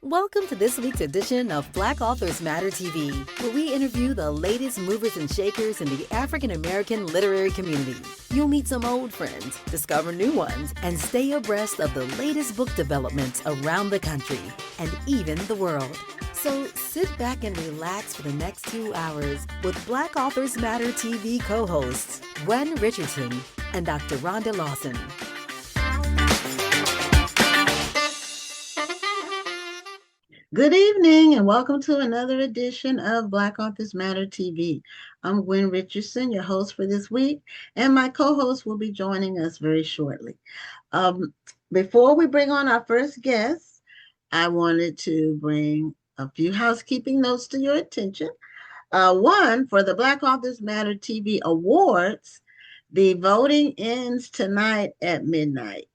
Welcome to this week's edition of Black Authors Matter TV, where we interview the latest movers and shakers in the African American literary community. You'll meet some old friends, discover new ones, and stay abreast of the latest book developments around the country and even the world. So sit back and relax for the next 2 hours with Black Authors Matter TV co-hosts Gwen Richardson and Dr. Rhonda Lawson. Good evening and welcome to another edition of Black Authors Matter TV. I'm Gwen Richardson, your host for this week, and my co-host will be joining us very shortly. Before we bring on our first guest, I wanted to bring a few housekeeping notes to your attention. One, for the Black Authors Matter TV Awards, the voting ends tonight at midnight.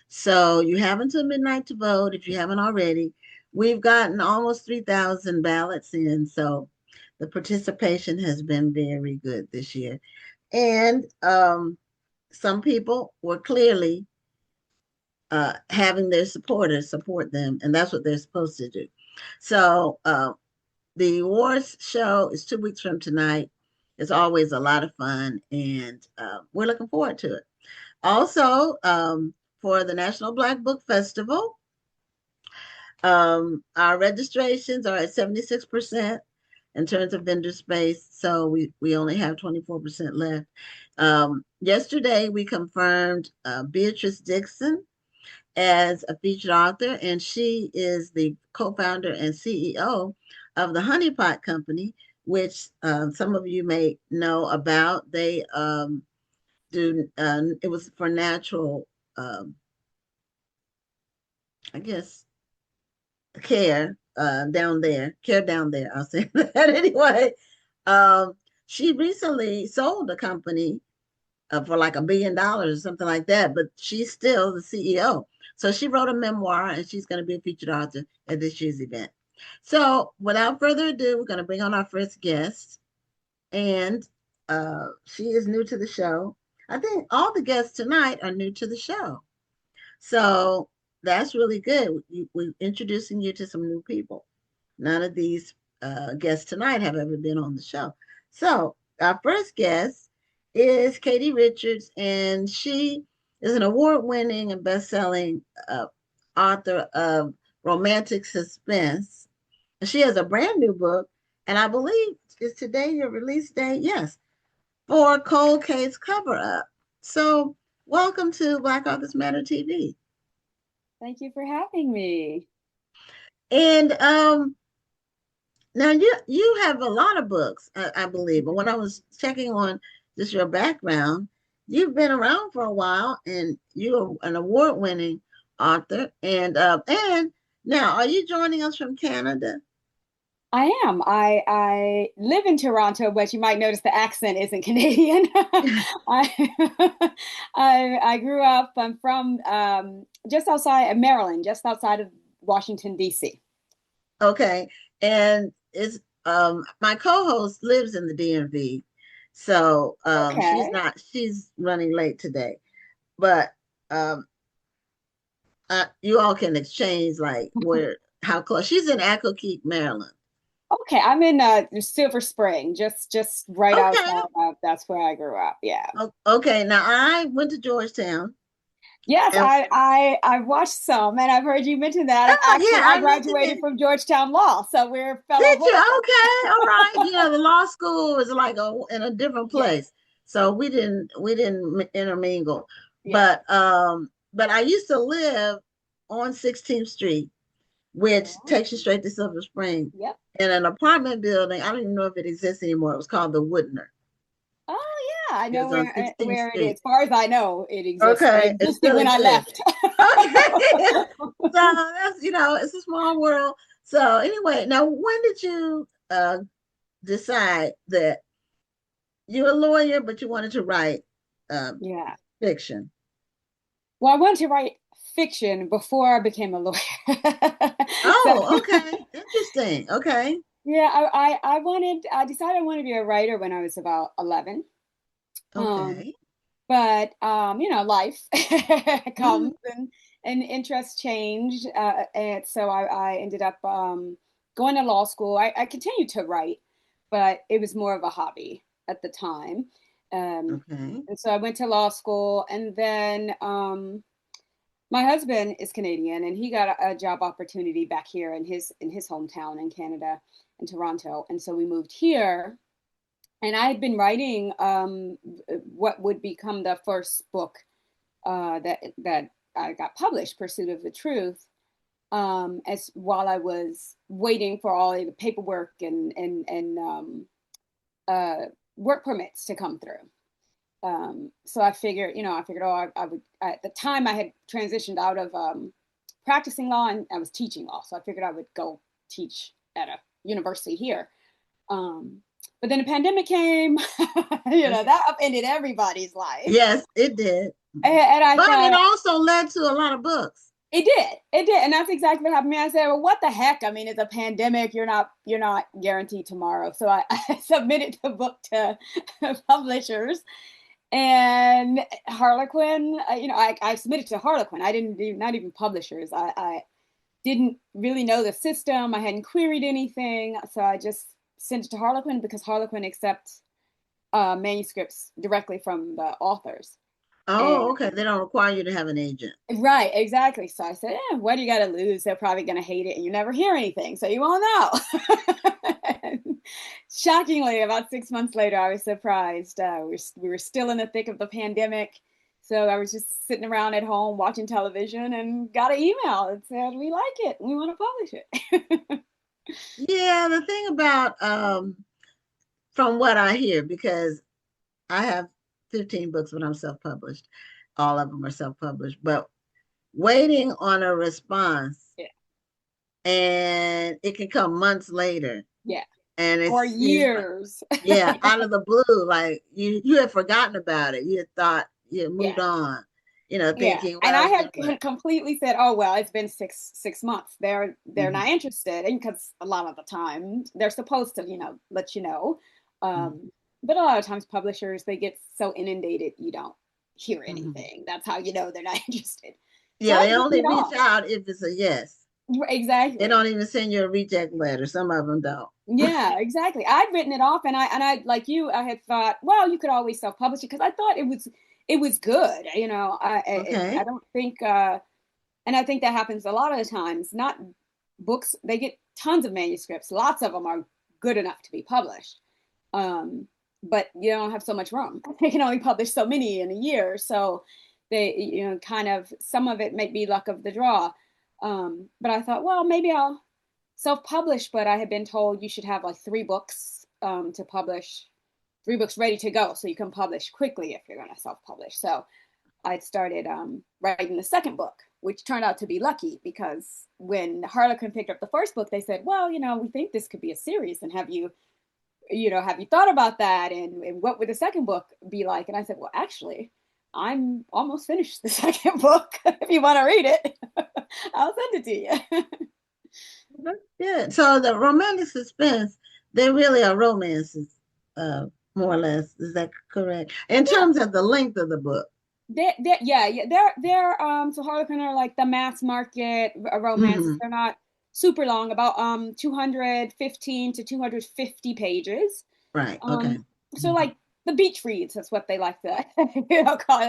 So you have until midnight to vote if you haven't already. We've gotten almost 3,000 ballots in, so the participation has been very good this year. And some people were clearly having their supporters support them, and that's what they're supposed to do. So the awards show is 2 weeks from tonight. It's always a lot of fun, and we're looking forward to it. Also, for the National Black Book Festival, our registrations are at 76% in terms of vendor space, so we only have 24% left. Yesterday, we confirmed Beatrice Dixon as a featured author, and she is the co-founder and CEO of the Honey Pot Company, which some of you may know about. They do, it was for natural, I guess, care down there. I'll say that anyway. She recently sold a company for like $1 billion or something like that, but she's still the CEO. So she wrote a memoir and she's going to be a featured author at this year's event. So without further ado, we're going to bring on our first guest, and she is new to the show. I think all the guests tonight are new to the show. So that's really good. We're introducing you to some new people. None of these guests tonight have ever been on the show. So our first guest is Katie Richards, and she is an award-winning and best-selling author of romantic suspense. She has a brand new book, and I believe is today your release date? Yes, for Cold Case Cover Up. So welcome to Black Authors Matter TV. Thank you for having me. And now you have a lot of books, I believe. But when I was checking on just your background, you've been around for a while, and you're an award-winning author. And now, are you joining us from Canada? I am. I live in Toronto, but you might notice the accent isn't Canadian. I grew up. I'm from just outside of Maryland, just outside of Washington, D.C. Okay, and it's my co-host lives in the DMV, so Okay. she's running late today, but you all can exchange like how close. She's in Accokeek, Maryland. Okay, I'm in Silver Spring, just right outside. That's where I grew up. Yeah. Okay, now I went to Georgetown. Yes, I've watched some, and I've heard you mention that. I graduated from Georgetown Law, so we're fellow. Did you? Okay, all right. The law school is like in a different place, so we didn't intermingle. Yeah. But I used to live on 16th Street, which takes you straight to Silver Spring. Yep. In an apartment building. I don't even know if it exists anymore. It was called the Woodner. Oh yeah, I know where it is. As far as I know, it exists. Okay, it existed when I left. Okay. So that's it's a small world. So anyway, now when did you decide that you're a lawyer, but you wanted to write fiction? Well, I wanted to write fiction before I became a lawyer. Oh, okay. Interesting. Okay. Yeah, I decided I wanted to be a writer when I was about 11. Okay. but life comes and interests change. And so I ended up going to law school. I continued to write, but it was more of a hobby at the time. And so I went to law school, and then my husband is Canadian, and he got a job opportunity back here in his hometown in Canada, in Toronto. And so we moved here, and I had been writing what would become the first book that I got published, Pursuit of the Truth, as while I was waiting for all the paperwork and work permits to come through. So I figured, oh, I would, at the time I had transitioned out of practicing law, and I was teaching law. So I figured I would go teach at a university here. But then the pandemic came, that upended everybody's life. Yes, it did. But it also led to a lot of books. It did. And that's exactly what happened to me. I said, well, what the heck? I mean, it's a pandemic. You're not guaranteed tomorrow. So I submitted the book to publishers. And Harlequin, I submitted to Harlequin. I didn't, not even publishers. I didn't really know the system. I hadn't queried anything. So I just sent it to Harlequin, because Harlequin accepts manuscripts directly from the authors. Oh, okay. They don't require you to have an agent. Right, exactly. So I said, what do you got to lose? They're probably going to hate it, and you never hear anything, so you won't know. Shockingly, about 6 months later, I was surprised. We were still in the thick of the pandemic. So I was just sitting around at home watching television, and got an email that said, we like it. We want to publish it. Yeah, the thing about, from what I hear, because I have 15 books when I'm self-published. All of them are self-published, but waiting on a response, and it can come months later. Yeah. And it's or years. Yeah, out of the blue, like you had forgotten about it. You had thought you had moved on, thinking. And I had completely said, oh, well, it's been six months. They're not interested, and because a lot of the time they're supposed to, let you know. But a lot of times publishers, they get so inundated, you don't hear anything. That's how you know they're not interested. Yeah, so they only reach out if it's a yes. Exactly. They don't even send you a reject letter. Some of them don't. Yeah, exactly. I'd written it off, and I like you, I had thought, well, you could always self-publish it, because I thought it was good. I don't think, and I think that happens a lot of the times. Not books, they get tons of manuscripts. Lots of them are good enough to be published. But you don't have so much room. They can only publish so many in a year. So they, kind of, some of it may be luck of the draw. But I thought, well, maybe I'll self-publish, but I had been told you should have like 3 books to publish, 3 books ready to go, so you can publish quickly if you're going to self-publish. So I started writing the second book, which turned out to be lucky, because when Harlequin picked up the first book, they said, well, we think this could be a series, and have you thought about that? And what would the second book be like? And I said, well, actually, I'm almost finished the second book. If you want to read it, I'll send it to you. That's good. So the romantic suspense, they really are romances, more or less. Is that correct? In terms of the length of the book. They're so Harlequin are like the mass market romances. They're not super long, about 215 to 250 pages. Right. Okay. So like the beach reads, that's what they like to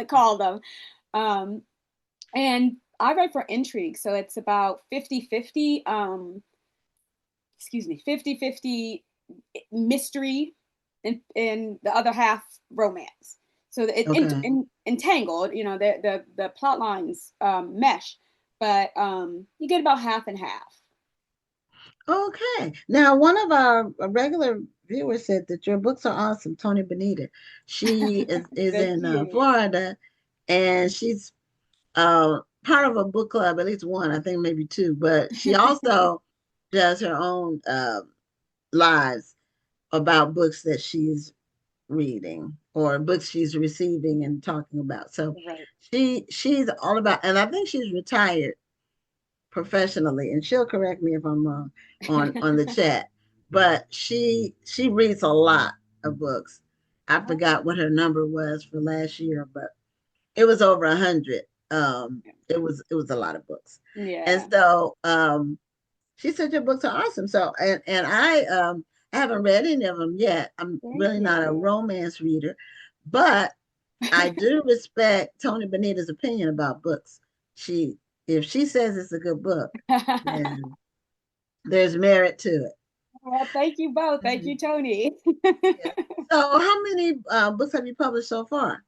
call them. And I write for Intrigue, so it's about 50-50 mystery and the other half romance. So it's entangled, the plot lines mesh, but you get about half and half. Okay. Now, one of our regular viewers said that your books are awesome. Tony Benita. She is in Florida, and she's part of a book club, at least one, I think maybe 2, but she also does her own lives about books that she's reading or books she's receiving and talking about. So she's all about, and I think she's retired professionally, and she'll correct me if I'm wrong on the chat, but she reads a lot of books. I forgot what her number was for last year, but it was over 100. It was a lot of books. And Yeah. so she said your books are awesome. So and I haven't read any of them yet. I'm Thank really not a you. romance reader, but I do respect Tony Benita's opinion about books. She If she says it's a good book, then there's merit to it. Well, thank you both. Thank you, Tony. Yeah. So how many books have you published so far?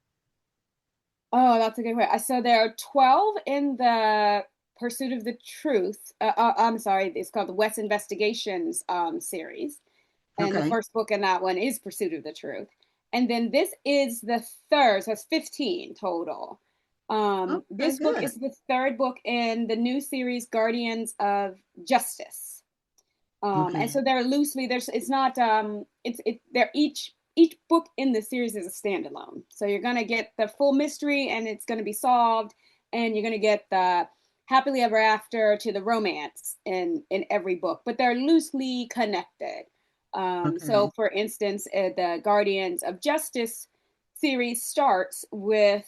Oh, that's a good way. So there are 12 in the Pursuit of the Truth. I'm sorry, it's called the West Investigations series. And the Okay. first book in that one is Pursuit of the Truth. And then this is the third, so it's 15 total. Okay, This book good. is the third book in the new series, Guardians of Justice. And Okay. so they're loosely there's it's not they're each book in the series is a standalone. So you're gonna get the full mystery and it's gonna be solved, and you're gonna get the happily ever after to the romance in every book, but they're loosely connected. So Okay. for instance, the Guardians of Justice series starts with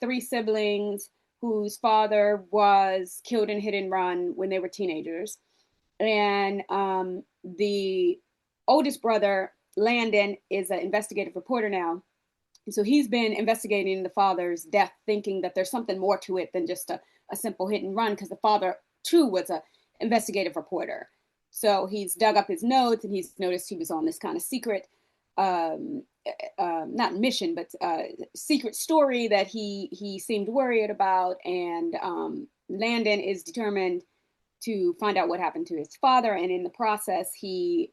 three siblings whose father was killed in hit and run when they were teenagers, and the oldest brother, Landon, is an investigative reporter now. And so he's been investigating the father's death, thinking that there's something more to it than just a simple hit and run, because the father too was an investigative reporter. So he's dug up his notes and he's noticed he was on this kind of secret, um, not mission, but secret story that he seemed worried about. And Landon is determined to find out what happened to his father, and in the process, he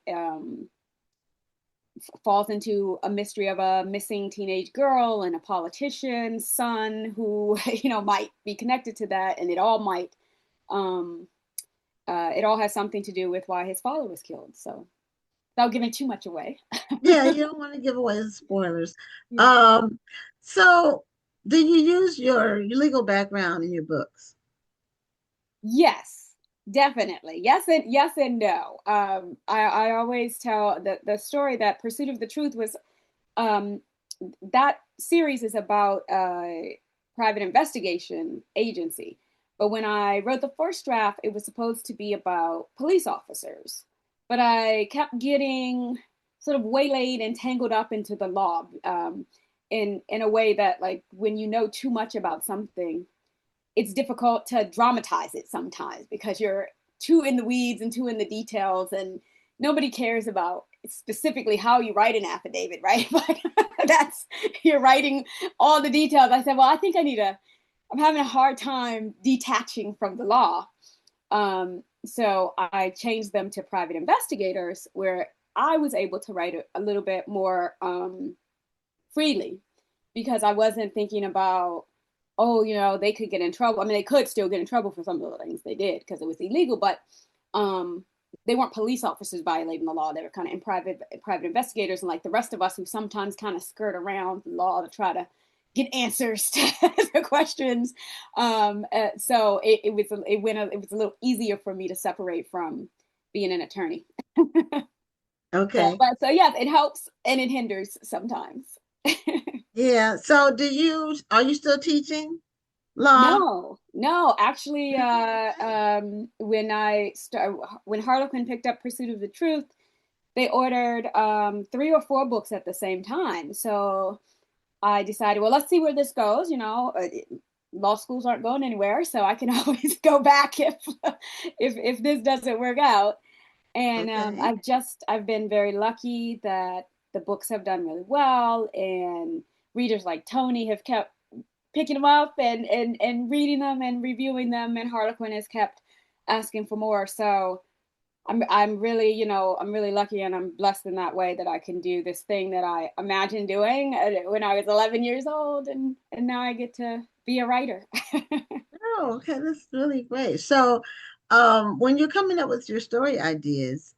falls into a mystery of a missing teenage girl and a politician's son who might be connected to that, and um, it all has something to do with why his father was killed. So without giving too much away. Yeah, you don't want to give away the spoilers. Yeah. Um, so do you use your legal background in your books? Yes, definitely. Yes and no. I always tell the story that Pursuit of the Truth was, um, that series is about a private investigation agency. But when I wrote the first draft, it was supposed to be about police officers. But I kept getting sort of waylaid and tangled up into the law, in a way that, like, when you know too much about something, it's difficult to dramatize it sometimes because you're too in the weeds and too in the details, and nobody cares about specifically how you write an affidavit, right? But that's you're writing all the details. I said, well, I think I'm having a hard time detaching from the law. So I changed them to private investigators, where I was able to write a little bit more freely, because I wasn't thinking about, oh, they could get in trouble. I mean, they could still get in trouble for some of the things they did because it was illegal, but um, they weren't police officers violating the law. They were kind of in private investigators, and like the rest of us who sometimes kind of skirt around the law to try to get answers to the questions. So it was a little easier for me to separate from being an attorney. So, Okay. but so yes, it helps and it hinders sometimes. Yeah. So are you still teaching law? No, no, actually, Okay. when Harlequin picked up Pursuit of the Truth, they ordered three or four books at the same time. So I decided, well, let's see where this goes. Law schools aren't going anywhere, so I can always go back if this doesn't work out. And Okay. I've been very lucky that the books have done really well, and readers like Tony have kept picking them up and reading them and reviewing them, and Harlequin has kept asking for more. So I'm really, I'm really lucky and I'm blessed in that way that I can do this thing that I imagined doing when I was 11 years old, and now I get to be a writer. Oh, okay. That's really great. So, when you're coming up with your story ideas,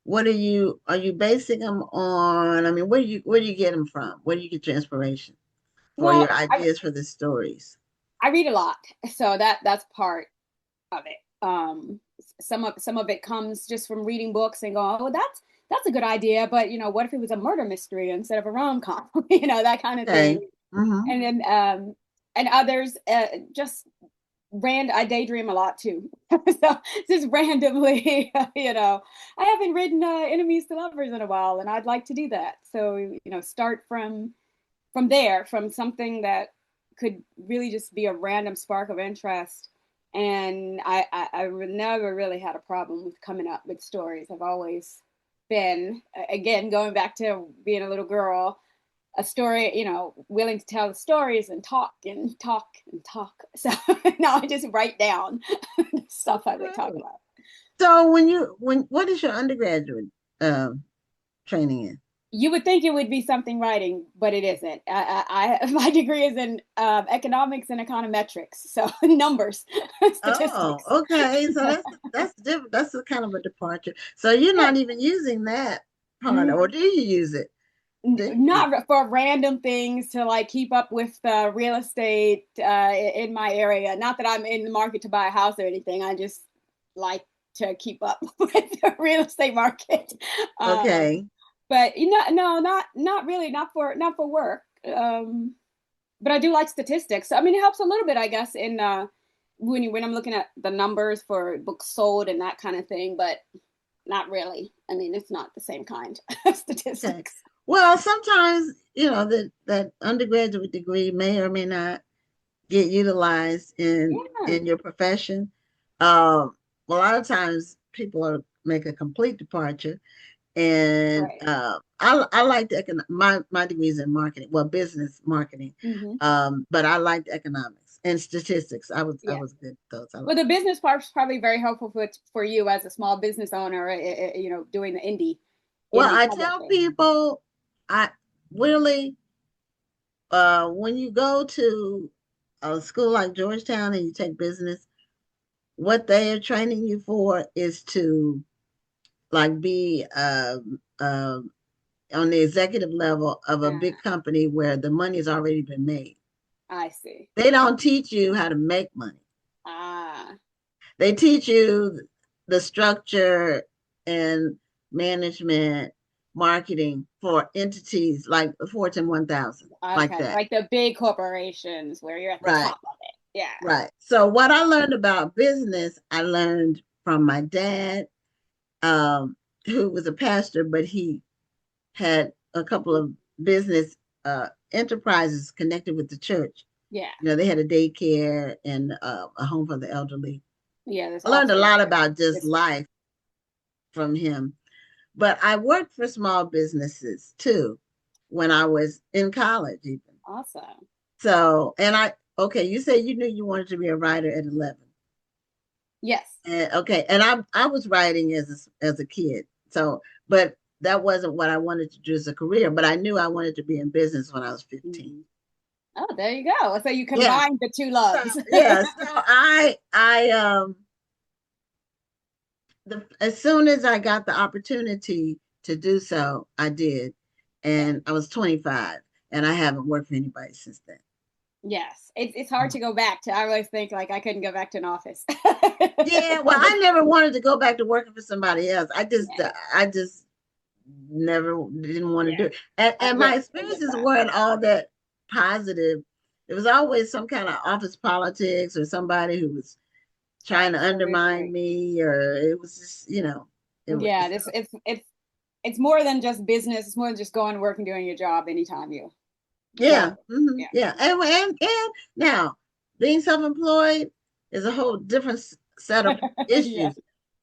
are you basing them on? I mean, where do you get them from? Where do you get your inspiration for Well, your ideas for the stories? I read a lot, so that's part of it. Some of it comes just from reading books and going, oh, that's a good idea, but what if it was a murder mystery instead of a rom-com? That kind of Okay. thing. Mm-hmm. And then and others I daydream a lot too. So just randomly, I haven't written enemies to lovers in a while, and I'd like to do that. So, start from there, from something that could really just be a random spark of interest. And I never really had a problem with coming up with stories. I've always been, again, going back to being a little girl, a story, willing to tell the stories and talk and talk and talk. So now I just write down stuff I would talk about. So what is your undergraduate training in? You would think it would be something writing, but it isn't. My degree is in economics and econometrics, so numbers, statistics. Oh, okay. So that's different. That's a kind of a departure. So you're not even using that part, or do you use it? Not for random things to like keep up with real estate in my area. Not that I'm in the market to buy a house or anything. I just like to keep up with the real estate market. Okay. But no, not really, not for work. But I do like statistics. I mean, it helps a little bit, I guess, in when I'm looking at the numbers for books sold and that kind of thing. But not really. I mean, it's not the same kind of statistics. Okay. Well, sometimes that undergraduate degree may or may not get utilized in your profession. A lot of times people make a complete departure. And right. I liked my degree is in marketing, well, business marketing. But I liked economics and statistics. I was good at those. Well, the business part is probably very helpful for you as a small business owner, doing the indie. Well, I tell people, I really, when you go to a school like Georgetown and you take business, what they are training you for is to like be on the executive level of a big company where the money has already been made. I see. They don't teach you how to make money. They teach you the structure and management, marketing for entities like the Fortune 1000, like that. Like the big corporations where you're at the top of it. Yeah. Right. So what I learned about business, I learned from my dad, who was a pastor, but he had a couple of business enterprises connected with the church. Yeah. They had a daycare and a home for the elderly. Yeah. I learned a lot about just life from him. But I worked for small businesses too when I was in college even. Awesome. So, you said you knew you wanted to be a writer at 11. Yes. And I was writing as a kid. So, but that wasn't what I wanted to do as a career, but I knew I wanted to be in business when I was 15. Oh, there you go. So you combined the two loves. So as soon as I got the opportunity to do so, I did. And I was 25 and I haven't worked for anybody since then. Yes. It's hard to go back to. I always think like I couldn't go back to an office. Yeah, well, I never wanted to go back to working for somebody else. I just never didn't want to do it. And my experiences weren't all that positive. It was always some kind of office politics or somebody who was trying to undermine me, or it was just, it's more than just business. It's more than just going to work and doing your job anytime you. Yeah. And now being self-employed is a whole different set of issues,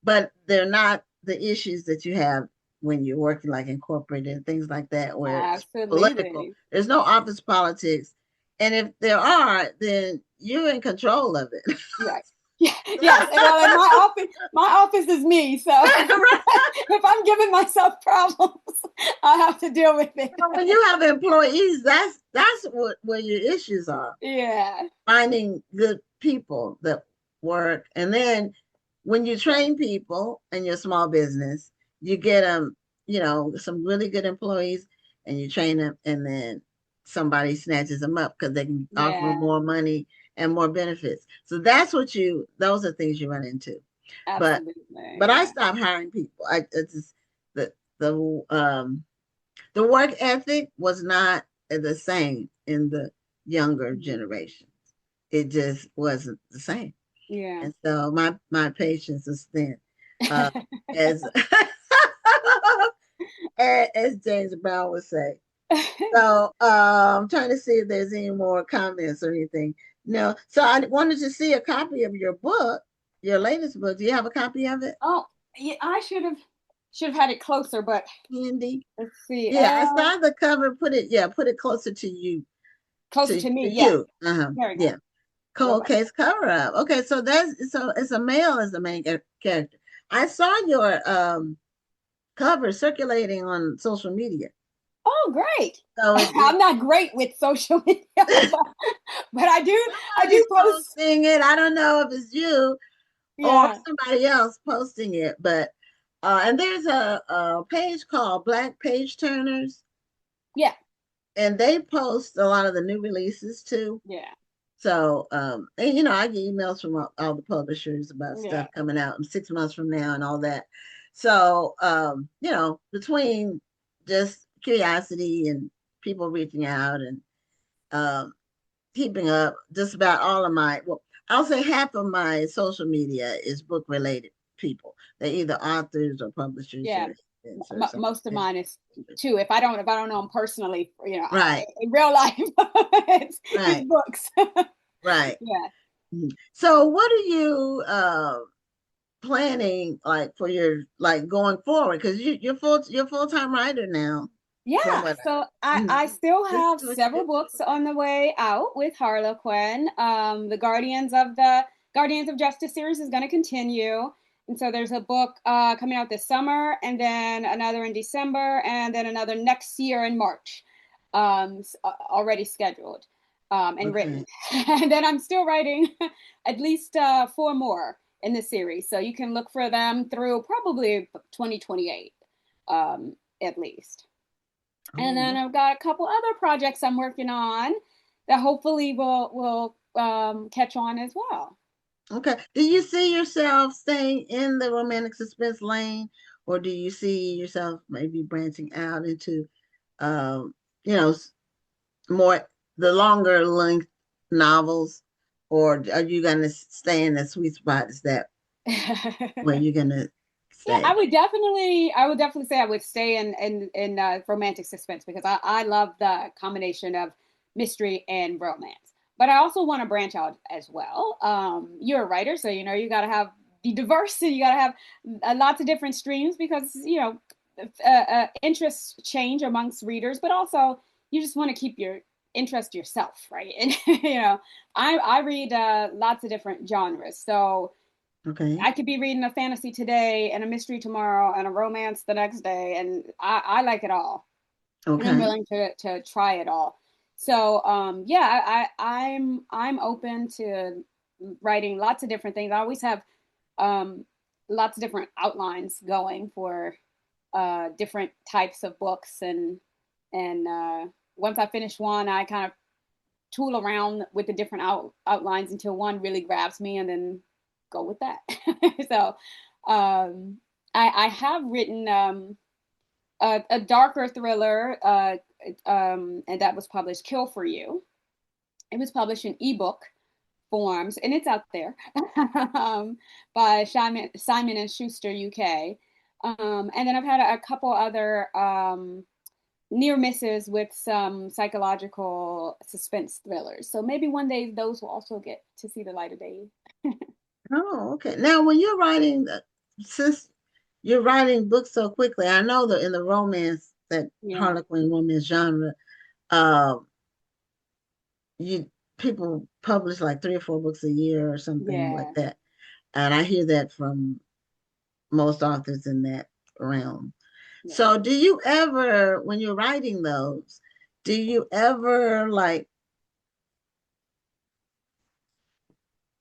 but they're not the issues that you have when you're working like in corporate and things like that, where it's political. There's no office politics. And if there are, then you're in control of it. Right. Yeah. Yes. Well, my office is me. So if I'm giving myself problems, I have to deal with it. When you have employees, that's where your issues are. Yeah. Finding good people that work. And then when you train people in your small business, you get them, some really good employees, and you train them, and then somebody snatches them up because they can offer more money and more benefits. So those are things you run into. Absolutely. But I stopped hiring people. The work ethic was not the same in the younger generations. it just wasn't the same. Yeah. And so my patience is thin. Uh, as as James Brown would say. So I'm trying to see if there's any more comments or anything. No. So I wanted to see a copy of your book, your latest book. Do you have a copy of it? Oh, yeah, I should have had it closer, but Handy. let's see. Yeah, I saw the cover. Put it closer to you. Closer To to me. Yes. you. Uh-huh. There we go. Yeah. Cold Okay. case cover up. Okay, so it's a male as the main character. I saw your cover circulating on social media. Oh, great. So I'm not great with social media, but I do somebody's post. posting it. I don't know if it's you or Yeah. somebody else posting it, but and there's a page called Black Page Turners, Yeah. and they post a lot of the new releases too. Yeah. So, and I get emails from all the publishers about Yeah. stuff coming out in 6 months from now and all that. So, between just curiosity and people reaching out and um, keeping up, just about all of well, I'll say half of my social media is book related people. They're either authors or publishers Yeah. or agents or Most of something. mine is too. If I don't know them personally, Right, in real life, it's right, books. right. Yeah. Mhm. So, what are you planning like for your like going forward? Because you're full-time writer now, from Yeah, what so I mhm. still This have is what you several do. books on the way out with Harlequin. The Guardians of Justice series is going to continue, and so there's a book coming out this summer, and then another in December, and then another next year in March, already scheduled and Okay. written. And then I'm still writing at least four more in the series, so you can look for them through probably 2028 at least. And then Oh, I've got a couple other projects I'm working on that hopefully will catch on as well. okay. Do you see yourself staying in the romantic suspense lane, or do you see yourself maybe branching out into, um, you know, more the longer length novels, or are you gonna stay in the sweet spot? Is that where you're gonna Yeah, stay? I would definitely say I would stay in romantic suspense because I love the combination of mystery and romance. But I also want to branch out as well. You're a writer, so you got to have the diversity. You got to have lots of different streams because interests change amongst readers, but also you just want to keep your interest yourself, right? And I read lots of different genres, so Okay. I could be reading a fantasy today and a mystery tomorrow and a romance the next day, and I like it all, and I'm Okay. willing to try it all. So yeah, I'm open to writing lots of different things. I always have um, lots of different outlines going for different types of books, and once I finish one, I kind of tool around with the different outlines until one really grabs me, and then go with that. So um, I have written a darker thriller, and that was published, Kill for You. It was published in ebook forms, and it's out there by Simon and Schuster UK. And then I've had a couple other near misses with some psychological suspense thrillers. So maybe one day those will also get to see the light of day. Oh, okay. Now, when you're writing, since you're writing books so quickly, I know that in the romance, that Yeah, Harlequin romance genre, uh, you people publish like 3 or 4 books a year or something like yeah, that, and I hear that from most authors in that realm. yeah. So, do you ever, when you're writing those, do you ever like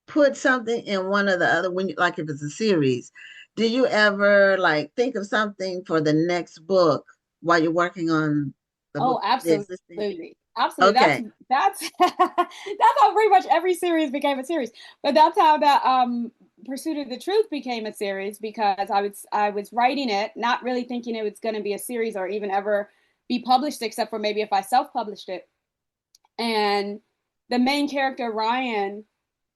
put something in one or the other when you like if it's a series? Do you ever like think of something for the next book while you're working on Oh, the existing? absolutely. Absolutely. Okay. That's that's how pretty much every series became a series. But that's how the Pursuit of the Truth became a series because I was writing it, not really thinking it was going to be a series or even ever be published, except for maybe if I self-published it. And the main character, Ryan,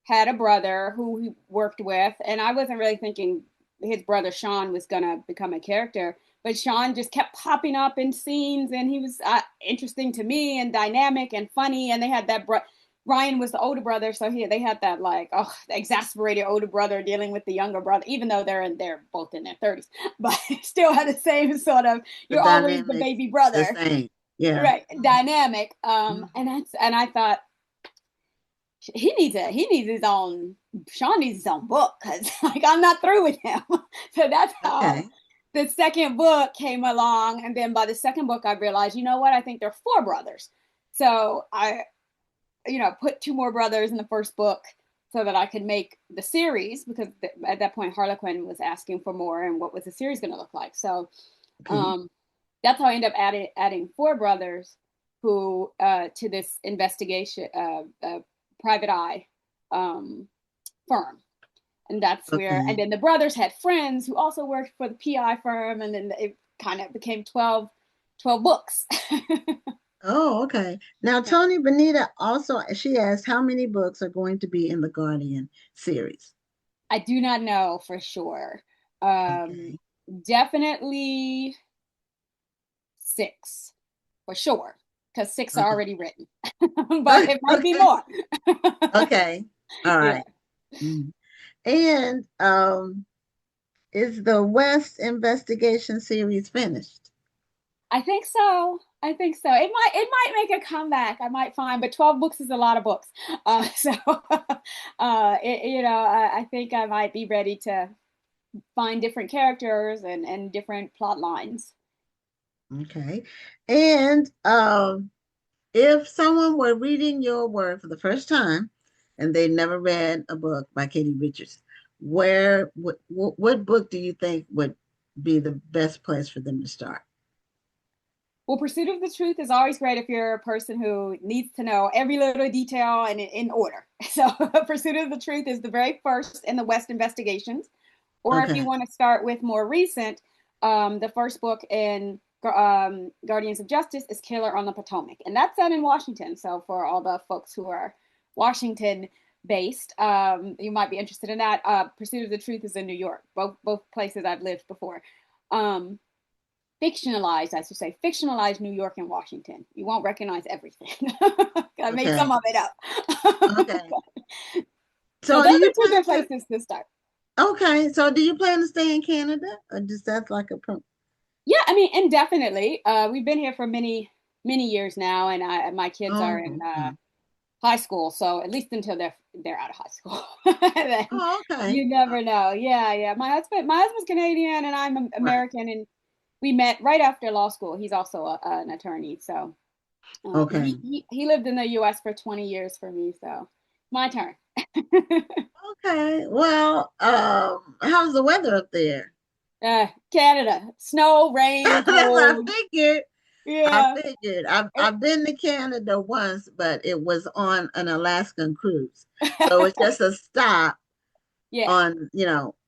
had a brother who he worked with, and I wasn't really thinking his brother Sean was gonna become a character, but Sean just kept popping up in scenes, and he was interesting to me and dynamic and funny. And they had that Ryan was the older brother, so they had that like exasperated older brother dealing with the younger brother, even though they're both in their 30s, but still had the same sort of The you're always the dynamic, baby the brother, same. Yeah. right? Dynamic. Mhm. And I thought he needs his own Sean needs his own book because like I'm not through with him. So that's how Okay. the second book came along. And then by the second book I realized, you know what, I think there are four brothers. So I, put two more brothers in the first book so that I could make the series, because at that point Harlequin was asking for more and what was the series going to look like. So Okay. um that's how I ended up adding four brothers who to this investigation private eye um, firm. And that's where, and Okay. then the brothers had friends who also worked for the PI firm. And then it kind of became 12 books. Oh, okay. Now, Tony Benita also, she asked how many books are going to be in the Guardian series. I do not know for sure. Um, Okay. Definitely six for sure, because six are Okay. already written, but it might be Okay. more. Okay. All Yeah. right. Mm. And is the West investigation series finished? I think so. I think so. It might make a comeback. I might find, but 12 books is a lot of books. So I think I might be ready to find different characters and different plot lines. Okay. And if someone were reading your work for the first time and they never read a book by Katie Richards, what book do you think would be the best place for them to start? Well, Pursuit of the Truth is always great if you're a person who needs to know every little detail and in order. So, Pursuit of the Truth is the very first in the West Investigations. Or if you Okay. want to start with more recent, the first book in Guardians of Justice is Killer on the Potomac. And that's set in Washington. So, for all the folks who are Washington based, you might be interested in that. Pursuit of the Truth is in New York, both places I've lived before. Um, Fictionalized, I should say, fictionalized New York and Washington. You won't recognize everything. I made Okay. some of it up. Okay. So So those do you are two plan good to places to start. okay, so do you plan to stay in Canada or just that's like a Yeah, I mean, indefinitely. We've been here for many years now, and my kids are in oh okay. high school, so at least until they're out of high school. Then Oh, okay. you never know. Yeah, yeah. My husband's Canadian, and I'm Right. American, and we met right after law school. He's also an attorney, so Okay. he lived in the U.S. for 20 years for me, so my turn. Okay. Well, how's the weather up there? Canada, snow, rain, That's what I cold. figured. I Yeah. figured. I've been to Canada once, but it was on an Alaskan cruise. So it's just a stop Yeah, on,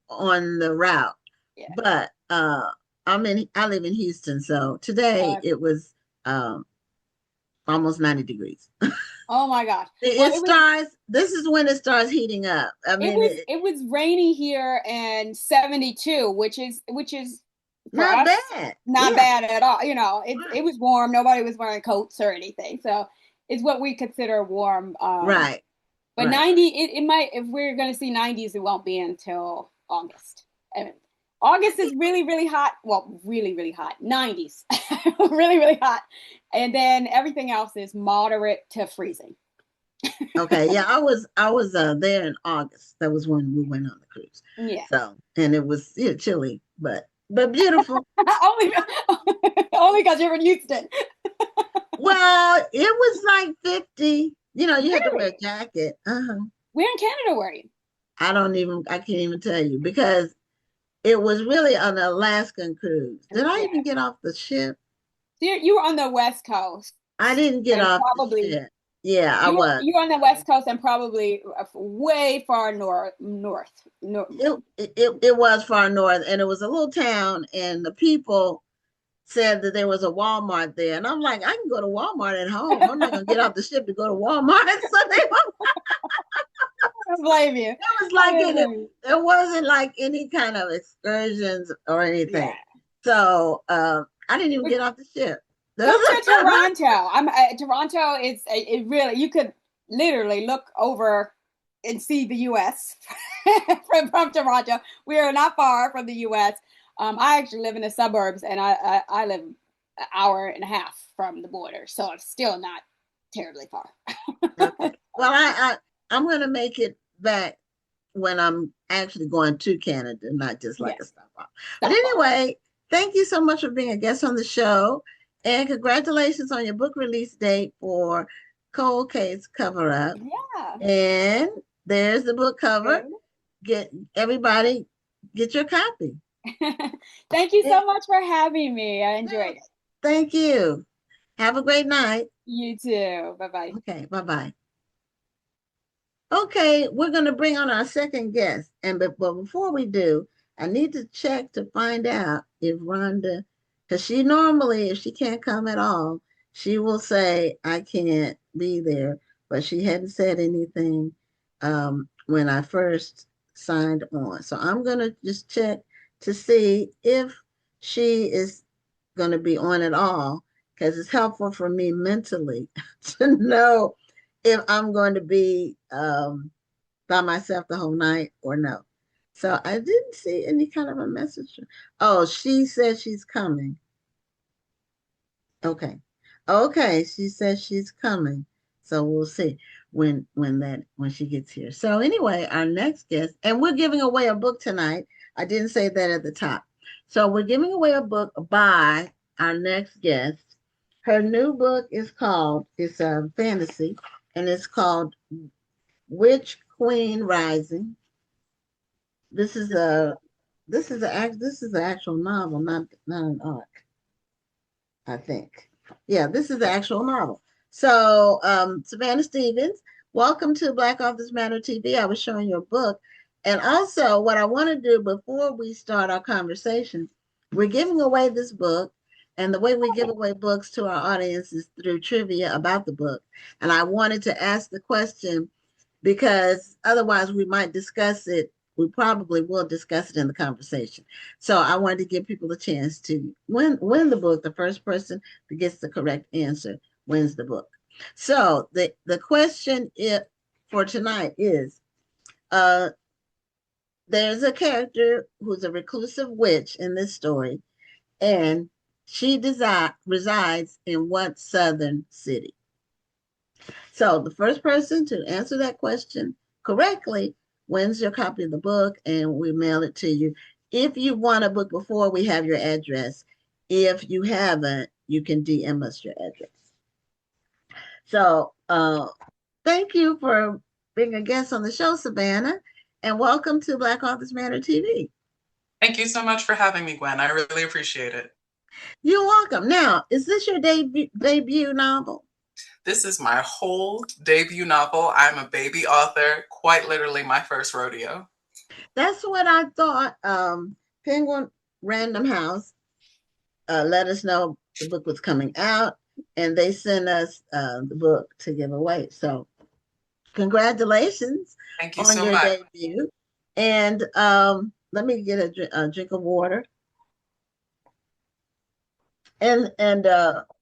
on the route. yeah. But I live in Houston, so today Uh, it was um almost 90 degrees. oh my gosh. Well, It starts, this is when it starts heating up. I it mean, was it was rainy here and 72, which is for not us bad. not Yeah. bad at all. It Right. was warm. Nobody was wearing coats or anything. So it's what we consider warm. Right. But Right. 90, it might, if we're going to see 90s, it won't be until August. And August is really, really hot. Well, really, really hot. 90s, really, really hot. And then everything else is moderate to freezing. Okay. Yeah, I was there in August. That was when we went on the cruise. Yeah. So, and it was chilly, but beautiful. only only because you're in Houston. Well, it was like 50. You had to wear a Really? jacket. Uh-huh. Where in Canada were you? I can't even tell you because it was really an Alaskan cruise. Did I Yeah. even get off the ship? You were on the West Coast I didn't get and off the probably ship. Yeah, I was. you were on the West Coast and probably way far north. It was far north, and it was a little town, and the people said that there was a Walmart there. And I'm like, I can go to Walmart at home. I'm not going to get off the ship to go to Walmart. So I don't blame you. it was I like don't blame you. it wasn't like any kind of excursions or anything. Yeah. So I didn't even get off the ship. Come to Toronto. Toronto is it really, you could literally look over and see the US from Toronto. We are not far from the US. I actually live in the suburbs, and I live an hour and a half from the border, so it's still not terribly far. Okay. Well, I'm going to make it back when I'm actually going to Canada, not just like a Yes. stop off. But anyway, thank you so much for being a guest on the show. And congratulations on your book release date for Cold Case Cover Up. Yeah. And there's the book cover. Good. Get everybody, get your copy. Thank you so much for having me. I enjoyed it. Thank you. Have a great night. You too. Bye-bye. Okay, bye-bye. Okay, we're going to bring on our second guest. But before we do, I need to check to find out if Rhonda, because she normally, if she can't come at all, she will say, I can't be there. But she hadn't said anything when I first signed on. So I'm going to just check to see if she is going to be on at all, because it's helpful for me mentally to know if I'm going to be by myself the whole night or no. So I didn't see any kind of a message. Oh, she said she's coming. Okay. Okay, she says she's coming. So we'll see when she gets here. So anyway, our next guest, and we're giving away a book tonight. I didn't say that at the top. So we're giving away a book by our next guest. Her new book is called, it's a fantasy, and it's called Witch Queen Rising. This is an actual novel, not an arc, I think. Yeah, this is the actual novel. So, Savannah Stevens, welcome to Black Authors Matter TV. I was showing your book. And also, what I want to do before we start our conversation, we're giving away this book. And the way we give away books to our audience is through trivia about the book. And I wanted to ask the question because otherwise we might discuss it. We probably will discuss it in the conversation. So I wanted to give people a chance to win the book. The first person that gets the correct answer wins the book. So the question for tonight is, there's a character who's a reclusive witch in this story, and she resides in what southern city? So the first person to answer that question correctly wins your copy of the book, and we mail it to you. If you want a book before, we have your address. If you haven't, you can DM us your address. So thank you for being a guest on the show, Savannah, and welcome to Black Authors Matter TV. Thank you so much for having me, Gwen. I really appreciate it. You're welcome. Now, is this your debut novel? This is my whole debut novel. I'm a baby author, quite literally my first rodeo. That's what I thought. Penguin Random House let us know the book was coming out, and they sent us the book to give away. So congratulations Thank you on so your much. debut. And let me get a drink of water. And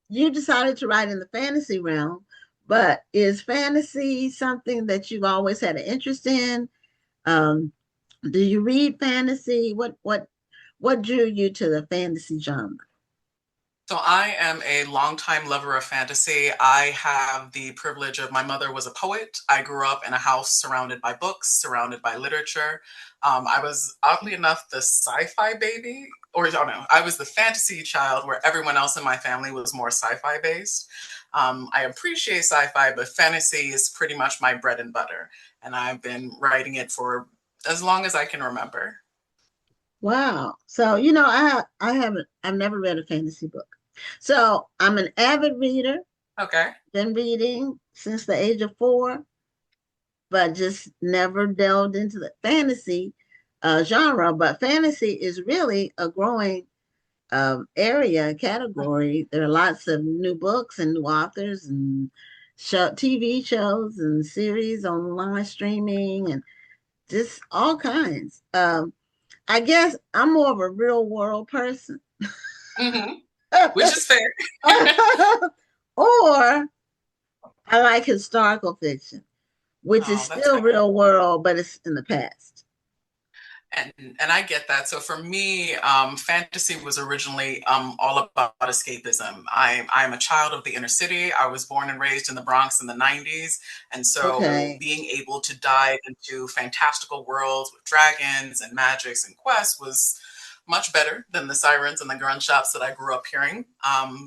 you decided to write in the fantasy realm, but is fantasy something that you've always had an interest in? Do you read fantasy? What drew you to the fantasy genre? So I am a longtime lover of fantasy. I have the privilege of, my mother was a poet. I grew up in a house surrounded by books, surrounded by literature. I was, oddly enough, the sci-fi baby, or oh no, I was the fantasy child where everyone else in my family was more sci-fi based. I appreciate sci-fi, but fantasy is pretty much my bread and butter. And I've been writing it for as long as I can remember. Wow. So, I've never read a fantasy book. So I'm an avid reader. Okay. Been reading since the age of 4, but just never delved into the fantasy genre. But fantasy is really a growing area category, there are lots of new books and new authors and TV shows and series online streaming and just all kinds. I guess I'm more of a real world person. Mm-hmm. Which is fair. Or I like historical fiction, which is Oh, that's still fair. real world, but it's in the past. And I get that. So for me, fantasy was originally all about escapism. I'm a child of the inner city. I was born and raised in the Bronx in the 90s. And so Okay. being able to dive into fantastical worlds with dragons and magics and quests was much better than the sirens and the gunshots that I grew up hearing.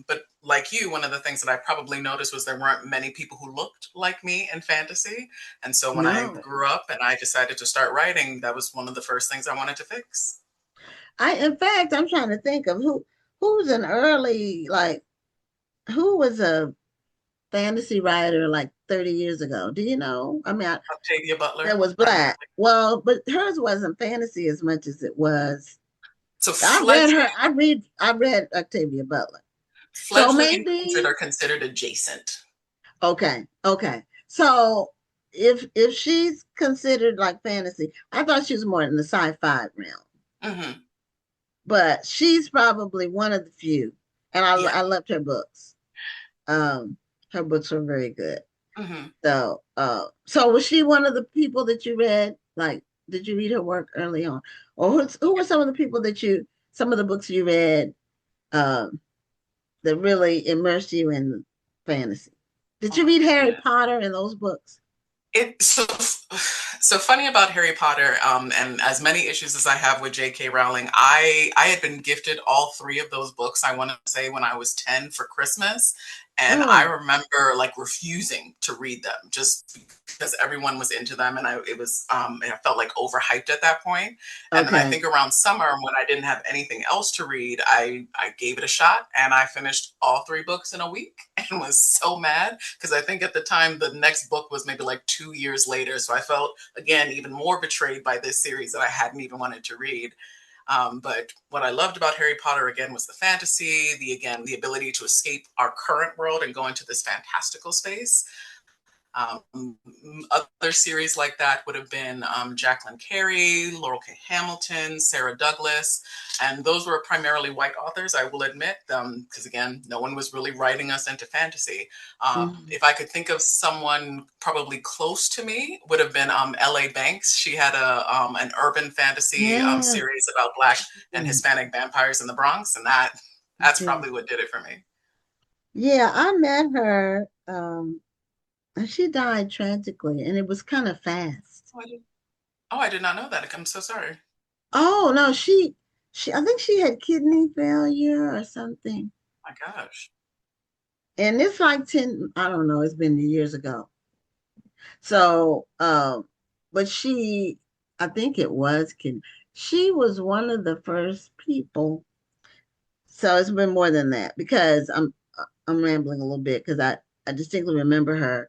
But like you, one of the things that I probably noticed was there weren't many people who looked like me in fantasy. And so when I No. grew up and I decided to start writing, that was one of the first things I wanted to fix. In fact, I'm trying to think of who's an early, like, who was a fantasy writer like 30 years ago. Do you know? I mean, Octavia that Butler, was primarily. Black. Well, but hers wasn't fantasy as much as it was. So I read her. I read Octavia Butler. So fledgling that maybe are considered adjacent. okay. So if she's considered like fantasy, I thought she was more in the sci-fi realm. Mm-hmm. But she's probably one of the few. And Yeah. I loved her books. Um, her books were very good. Mm-hmm. So was she one of the people that you read? Like, did you read her work early on, or who were some of the people some of the books you read um, that really immersed you in fantasy? Did you Oh, read Harry goodness. Potter in those books? It so funny about Harry Potter, and as many issues as I have with J.K. Rowling, I had been gifted all three of those books. I want to say when I was 10 for Christmas, and I Oh, remember like refusing to read them just because everyone was into them, and I felt like overhyped at that point. And then I okay. think around summer when I didn't have anything else to read, I gave it a shot, and I finished all three books in a week, and was so mad because I think at the time the next book was maybe like 2 years later. So I felt, again, even more betrayed by this series that I hadn't even wanted to read. But what I loved about Harry Potter, again, was the fantasy, the ability to escape our current world and go into this fantastical space. Other series like that would have been Jacqueline Carey, Laurel K. Hamilton, Sarah Douglas, and those were primarily white authors, I will admit, because again, no one was really writing us into fantasy. Mhm. If I could think of someone probably close to me, would have been L.A. Banks. She had an urban fantasy Yeah. series about Black and Yeah. Hispanic vampires in the Bronx, and that's Yeah. probably what did it for me. Yeah, I met her. And she died tragically, and it was kind of fast. Oh, I did not know that. I'm so sorry. Oh no, I think she had kidney failure or something. My gosh. And it's like 10, I don't know, it's been years ago. So, but I think it was kidney. She was one of the first people. So it's been more than that because I'm rambling a little bit because I distinctly remember her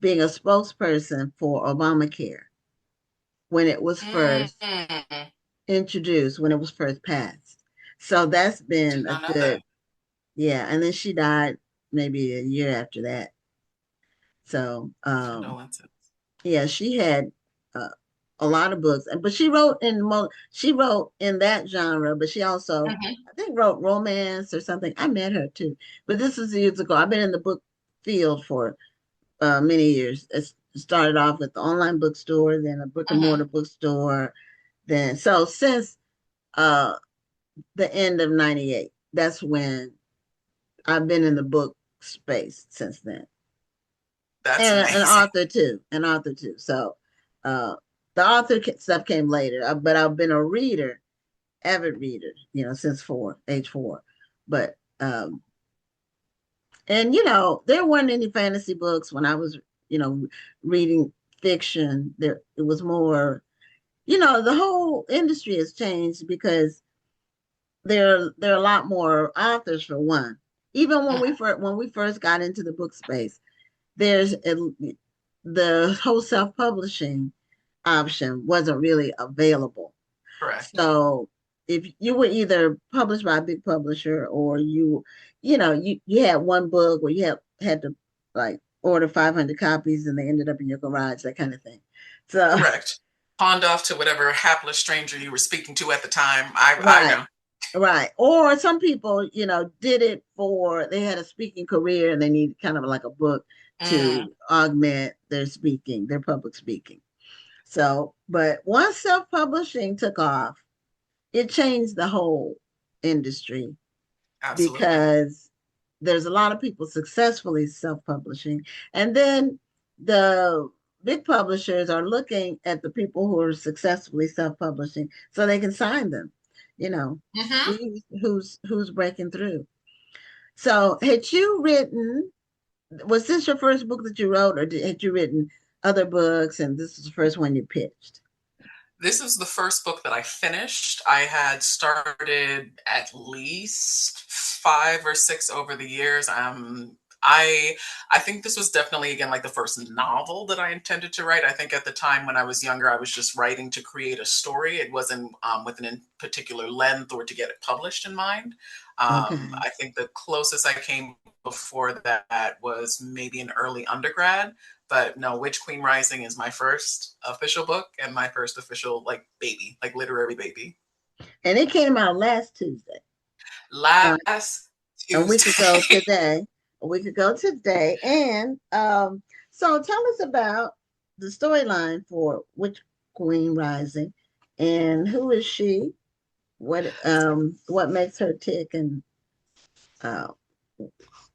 being a spokesperson for Obamacare when it was first Mm-hmm. introduced, when it was first passed. So that's Did been a not know that. good, yeah. And then she died maybe a year after that. So, Condolences. yeah, she had uh, a lot of books, but she wrote in that genre, but she also, Mm-hmm. I think, wrote romance or something. I met her too, but this was years ago. I've been in the book field for many years. It started off with the online bookstore, then a brick and Mm-hmm. mortar bookstore, then so since uh, the end of '98, that's when I've been in the book space since then, That's and amazing. an author too. So uh, the author stuff came later, but I've been a reader, avid reader, since age four. But and there weren't any fantasy books when I was, reading fiction. It was more, the whole industry has changed because there are a lot more authors for one. Even when we first got into the book space, the whole self publishing option wasn't really available. Correct. So if you were either published by a big publisher or you had one book where you had to like order 500 copies and they ended up in your garage, that kind of thing. So Correct. Pawned off to whatever hapless stranger you were speaking to at the time. I right. know. Right. Or some people, did it for they had a speaking career and they need kind of like a book Mm, to augment their public speaking. So, but once self-publishing took off, it changed the whole industry absolutely. because there's a lot of people successfully self-publishing. And then the big publishers are looking at the people who are successfully self-publishing so they can sign them, Hmm. see who's breaking through. So had you written, was this your first book that you wrote, or had you written other books and this is the first one you pitched? This is the first book that I finished. I had started at least 5 or 6 over the years. I I think this was definitely again like the first novel that I intended to write. I think at the time when I was younger, I was just writing to create a story. It wasn't with an particular length or to get it published in mind. Okay. I think the closest I came before that was maybe an early undergrad. But no, Witch Queen Rising is my first official book and my first official like baby, like literary baby. And it came out last Tuesday. Uh, Last a week ago Tuesday. today. A week ago today. And so tell us about the storyline for Witch Queen Rising and who is she? What makes her tick and uh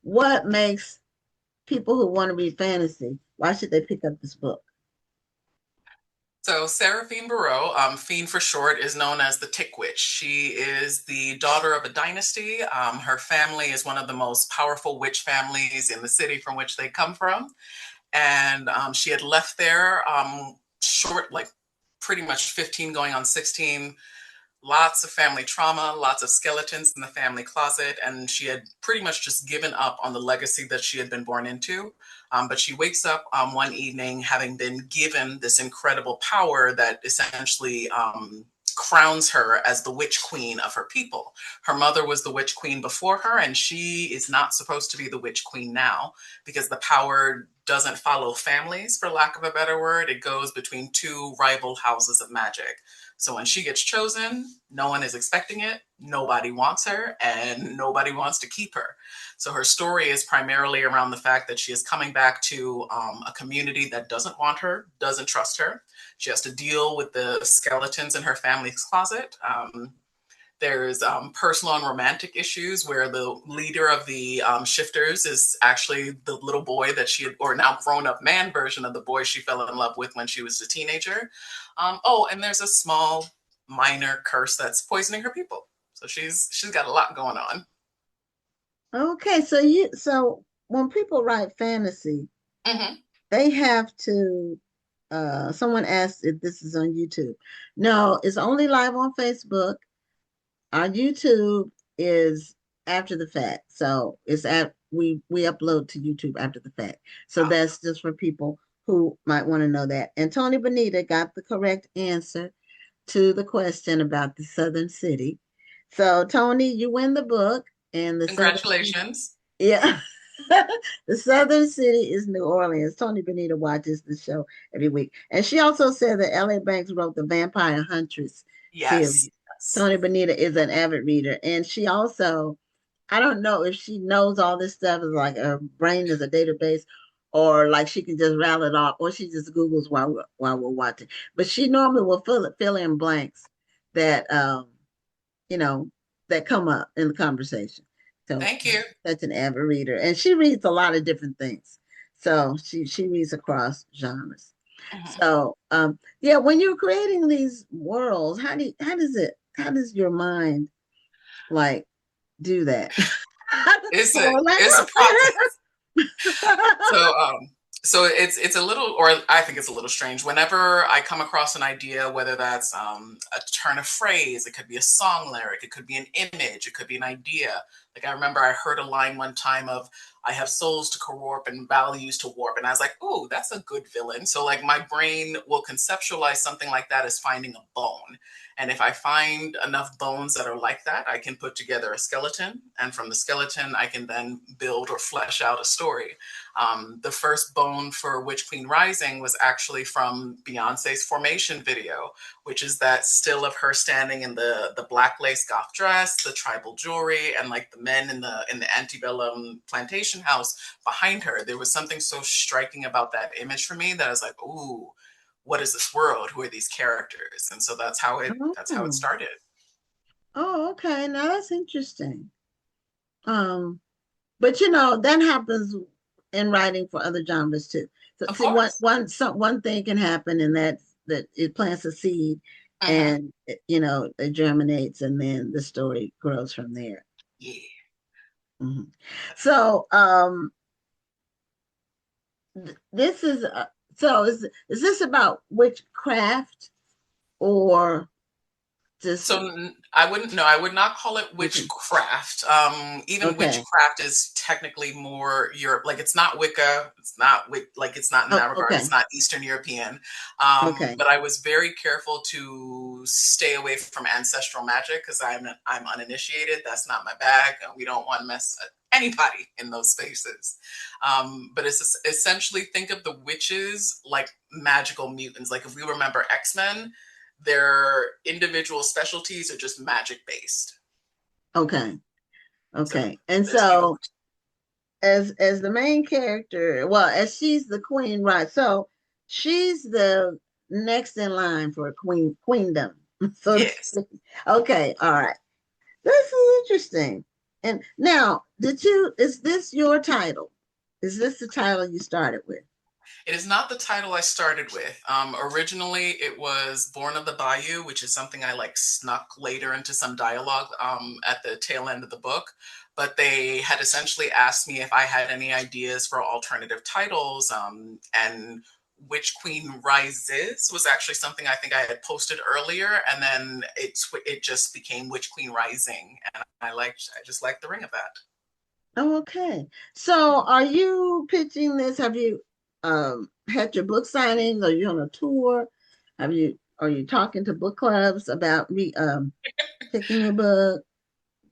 what makes people who want to read fantasy, why should they pick up this book? So Seraphine Barreau, Fiend for short, is known as the Tick Witch. She is the daughter of a dynasty. Her family is one of the most powerful witch families in the city from which they come from. And she had left there short, like pretty much 15 going on 16. Lots of family trauma, lots of skeletons in the family closet, and she had pretty much just given up on the legacy that she had been born into. But she wakes up one evening having been given this incredible power that essentially crowns her as the witch queen of her people. Her mother was the witch queen before her, and she is not supposed to be the witch queen now because the power doesn't follow families, for lack of a better word. It goes between two rival houses of magic. So when she gets chosen, no one is expecting it, nobody wants her, and nobody wants to keep her. So her story is primarily around the fact that she is coming back to a community that doesn't want her, doesn't trust her. She has to deal with the skeletons in her family's closet. There's personal and romantic issues where the leader of the shifters is actually the little boy that she had, or now grown up man version of the boy she fell in love with when she was a teenager. Oh, and there's a small minor curse that's poisoning her people. So she's got a lot going on. Okay, so when people write fantasy, Mm-hmm. they have to someone asked if this is on YouTube. No, it's only live on Facebook. Our YouTube is after the fact. So it's at we upload to YouTube after the fact. So Oh, that's just for people who might want to know that. And Tony Bonita got the correct answer to the question about the Southern City. So Tony, you win the book and the Southern City. congratulations. Yeah. The Southern City is New Orleans. Tony Bonita watches the show every week. And she also said that L.A. Banks wrote the Vampire Huntress Yes. series. Yes. Tony Bonita is an avid reader. And she also, I don't know if she knows all this stuff, is like her brain is a database, or like she can just rattle it off, or she just Googles while we're watching. But she normally will fill in blanks that you know, that come up in the conversation. So Thank you. such an avid reader. And she reads a lot of different things. So she reads across genres. Mhm. So yeah, when you're creating these worlds, how does your mind like do that? For lack It's a of process. better. So so it's a little, or I think it's a little strange. Whenever I come across an idea, whether that's a turn of phrase, it could be a song lyric, it could be an image, it could be an idea. Like I remember I heard a line one time of, I have souls to co-warp and values to warp. And I was like, ooh, that's a good villain. So like my brain will conceptualize something like that as finding a bone. And if I find enough bones that are like that, I can put together a skeleton. And from the skeleton, I can then build or flesh out a story. The first bone for Witch Queen Rising was actually from Beyonce's Formation video, which is that still of her standing in the black lace goth dress, the tribal jewelry, and like the men in the antebellum plantation house behind her. There was something so striking about that image for me that I was like, ooh, what is this world? Who are these characters? And so that's how it Oh, started. oh, okay. Now that's interesting. Um, but that happens in writing for other genres too. So Of see, course. one thing can happen, and that it plants a seed, Mm-hmm. and it germinates, and then the story grows from there. Yeah. Mhm. So, this is so is this about witchcraft or just So I wouldn't know. I would not call it okay? witchcraft. Even Okay. witchcraft is technically more Europe. Like it's not Wicca. It's not like it's not in Oh, that regard. It's okay. not Eastern European. Okay. But I was very careful to stay away from ancestral magic because I'm uninitiated. That's not my bag, and we don't want to mess anybody in those spaces. But it's essentially think of the witches like magical mutants. Like if we remember X-Men, their individual specialties are just magic based. Okay. So Okay. And there's evil. so as the main character, well, as she's the queen, right? So she's the next in line for queendom, so to Yes. speak. Okay, all right. This is interesting. And now, is this your title? Is this the title you started with? It is not the title I started with. Originally, it was Born of the Bayou, which is something I like snuck later into some dialogue at the tail end of the book. But they had essentially asked me if I had any ideas for alternative titles. And Witch Queen Rises was actually something I think I had posted earlier, and then it just became Witch Queen Rising, and I just like the ring of that. Oh, okay. So are you pitching this? Have you had your book signings? Are you on a tour? Are you talking to book clubs about picking your book?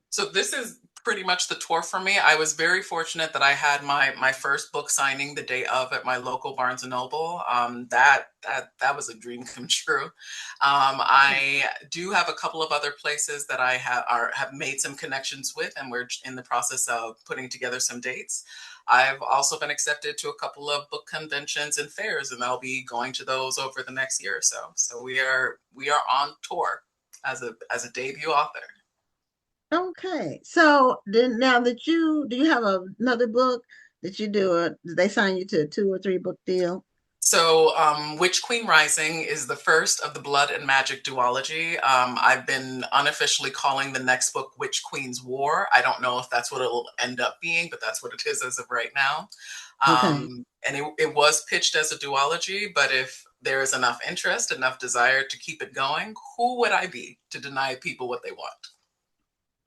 So this is pretty much the tour for me. I was very fortunate that I had my first book signing the day of at my local Barnes and Noble. That was a dream come true. I do have a couple of other places that I have made some connections with, and we're in the process of putting together some dates. I've also been accepted to a couple of book conventions and fairs, and I'll be going to those over the next year or so. So we are on tour as a debut author. Okay. So then now that do you have another book that you do? Did they sign you to a 2 or 3 book deal? So, Witch Queen Rising is the first of the Blood and Magic duology. I've been unofficially calling the next book Witch Queen's War. I don't know if that's what it'll end up being, but that's what it is as of right now. Okay. And it was pitched as a duology, but if there is enough interest, enough desire to keep it going, who would I be to deny people what they want?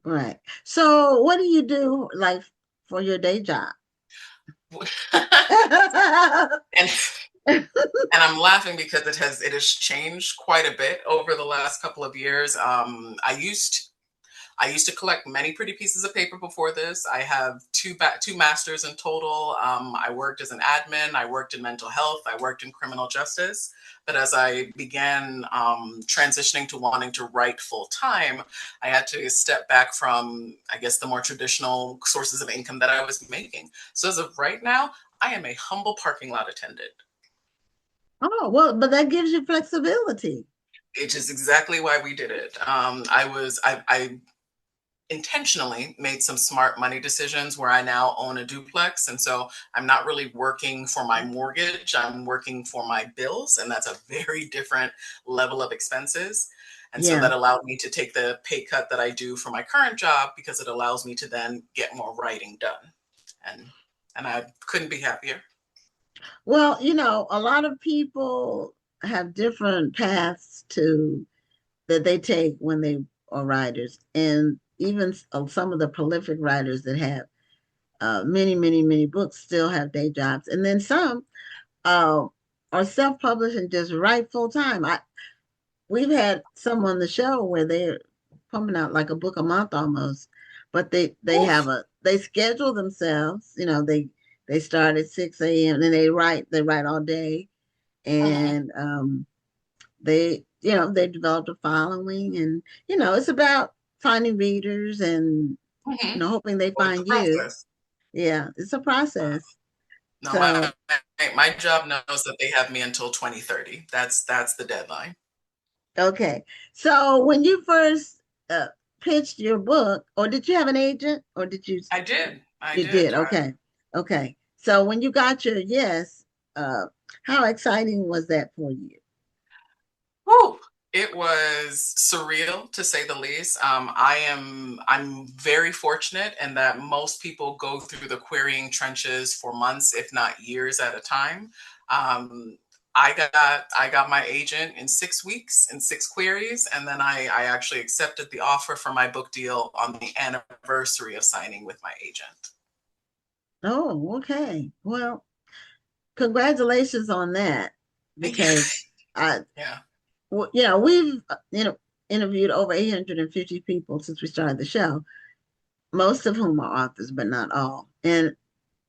Right. So what do you do like for your day job? and and I'm laughing because it has changed quite a bit over the last couple of years. I used to collect many pretty pieces of paper before this. I have two masters in total. I worked as an admin. I worked in mental health. I worked in criminal justice. But as I began transitioning to wanting to write full time, I had to step back from, I guess, the more traditional sources of income that I was making. So as of right now, I am a humble parking lot attendant. Oh, well, but that gives you flexibility. Which is exactly why we did it. I intentionally made some smart money decisions where I now own a duplex. And so I'm not really working for my mortgage, I'm working for my bills. And that's a very different level of expenses. And so Yeah. that allowed me to take the pay cut that I do for my current job because it allows me to then get more writing done. And and I couldn't be happier. Well, a lot of people have different paths to that they take when they are writers. And even some of the prolific writers that have many, many, many books still have day jobs. And then some uh, are self-published and just write full time. We've had some on the show where they're pumping out like a book a month almost, but they schedule themselves. They start at 6 a.m. and they write all day, and they developed a following, and it's about finding readers and hoping they Well, it's a find you. process. Yeah, it's a process. No, So my job knows that they have me until 2030. That's the deadline. okay, so when you first pitched your book, or did you have an agent, or did you? I did. I You did. did. Okay, okay. So when you got your yes, how exciting was that for you? Whew. It was surreal to say the least. I'm very fortunate in that most people go through the querying trenches for months, if not years at a time. Um, I got my agent in 6 weeks in 6 queries, and then I actually accepted the offer for my book deal on the anniversary of signing with my agent. Oh, okay. Well, congratulations on that, Thank you. because I, Yeah. we've interviewed over 850 people since we started the show, most of whom are authors, but not all. And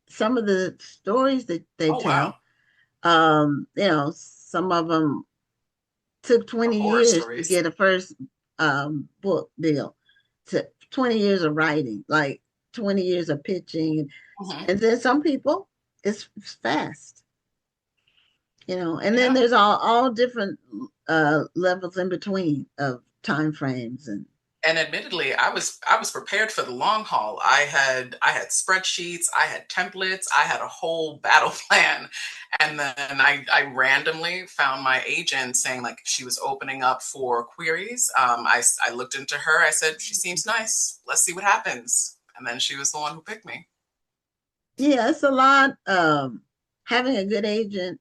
some of the stories that they Oh wow. tell, some of them took The 20 horror years to stories. get a first book deal, to 20 years of writing, like 20 years of pitching. Mhm. And then some people, it's fast, and then Yeah. there's all different levels in between of time frames. And admittedly, I was prepared for the long haul. I had spreadsheets, I had templates, I had a whole battle plan. And then I randomly found my agent saying like she was opening up for queries. I looked into her. I said, she seems nice. Let's see what happens. And then she was the one who picked me. Yeah, it's a lot. Having a good agent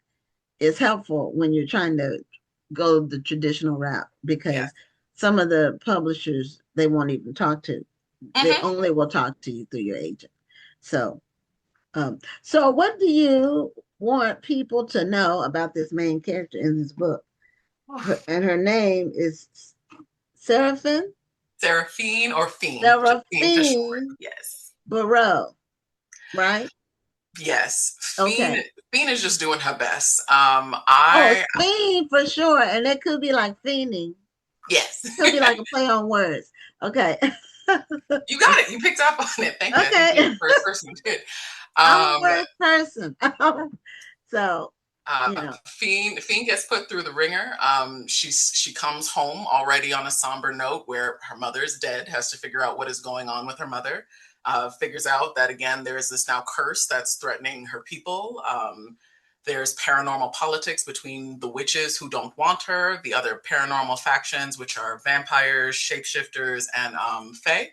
is helpful when you're trying to go the traditional route, Yeah. because some of the publishers they won't even talk to. They Hmm. only will talk to you through your agent. So, so what do you want people to know about this main character in this book? And her name is Seraphine. Seraphine or Fiend, just Fiend for short. Seraphine Yes. Barreau, right? Yes. Okay. Fiend is just doing her best. Oh, I fiend for sure. And it could be like fiending. Yes. Could be like a play on words. Okay. You got it. You picked up on it. Thank you. I think you're Okay. the first person who did. I'm a Um, word person. So, Fiend gets put through the ringer. She comes home already on a somber note where her mother is dead, has to figure out what is going on with her mother. Figures out that again, there's this now curse that's threatening her people. There's paranormal politics between the witches who don't want her, the other paranormal factions, which are vampires, shapeshifters, and fae.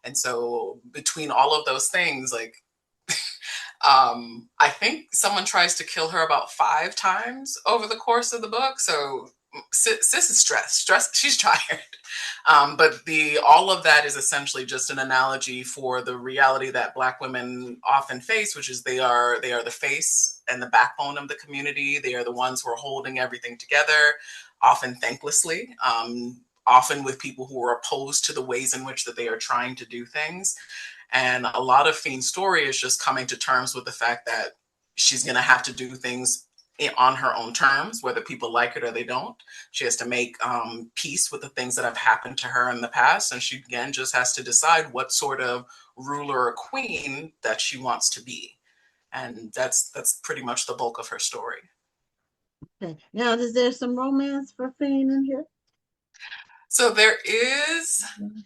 And so between all of those things, like I think someone tries to kill her about 5 times over the course of the book. So sis is stressed. She's tired. But the all of that is essentially just an analogy for the reality that Black women often face, which is they are the face and the backbone of the community. They are the ones who are holding everything together, often thanklessly. Often with people who are opposed to the ways in which that they are trying to do things. And a lot of Fiend's story is just coming to terms with the fact that she's going to have to do things on her own terms, whether people like it or they don't. She has to make peace with the things that have happened to her in the past. And she, again, just has to decide what sort of ruler or queen that she wants to be. And that's pretty much the bulk of her story. okay. Now, is there some romance for fiend in here? So there is,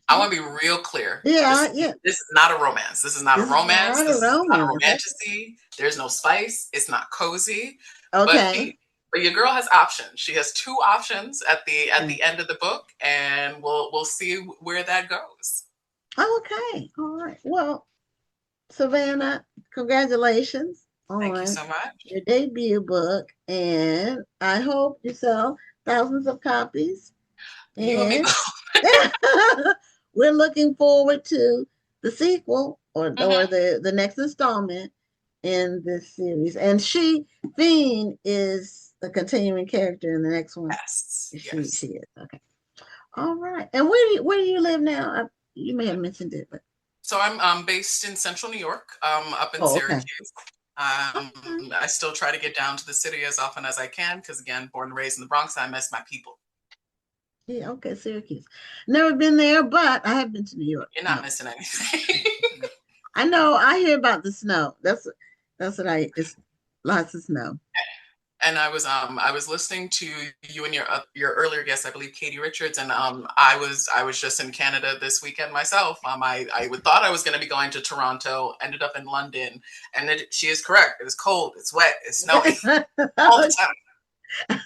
I want to be real clear. Yeah, yeah. This is not a romance. This is not a This is romance. not a This is not a romance. romanticy. There's no spice. It's not cozy. But Okay. but your girl has options. She has 2 options at the end of the book, and we'll see where that goes. Okay. All right. Well, Savannah, congratulations Thank you on so much. your debut book, and I hope you sell thousands of copies. You and me And both. we're looking forward to the sequel or Mm-hmm. the next installment in this series. And Fiend is a continuing character in the next one. Yes, She yes. is. Okay. All right. And where do you live now? You may have mentioned it, but So I'm based in Central New York, up in oh, okay. Syracuse. I still try to get down to the city as often as I can because, again, born and raised in the Bronx, I miss my people. Yeah, okay, Syracuse. Never been there, but I have been to New York. You're not missing anything. I know. I hear about the snow. That's what it's lots of snow. And I was listening to you and your earlier guest, I believe Katie Richards, and I was just in Canada this weekend myself. I thought I was going to be going to Toronto, ended up in London, and she is correct. It is cold, it's wet, it's snowy all the time.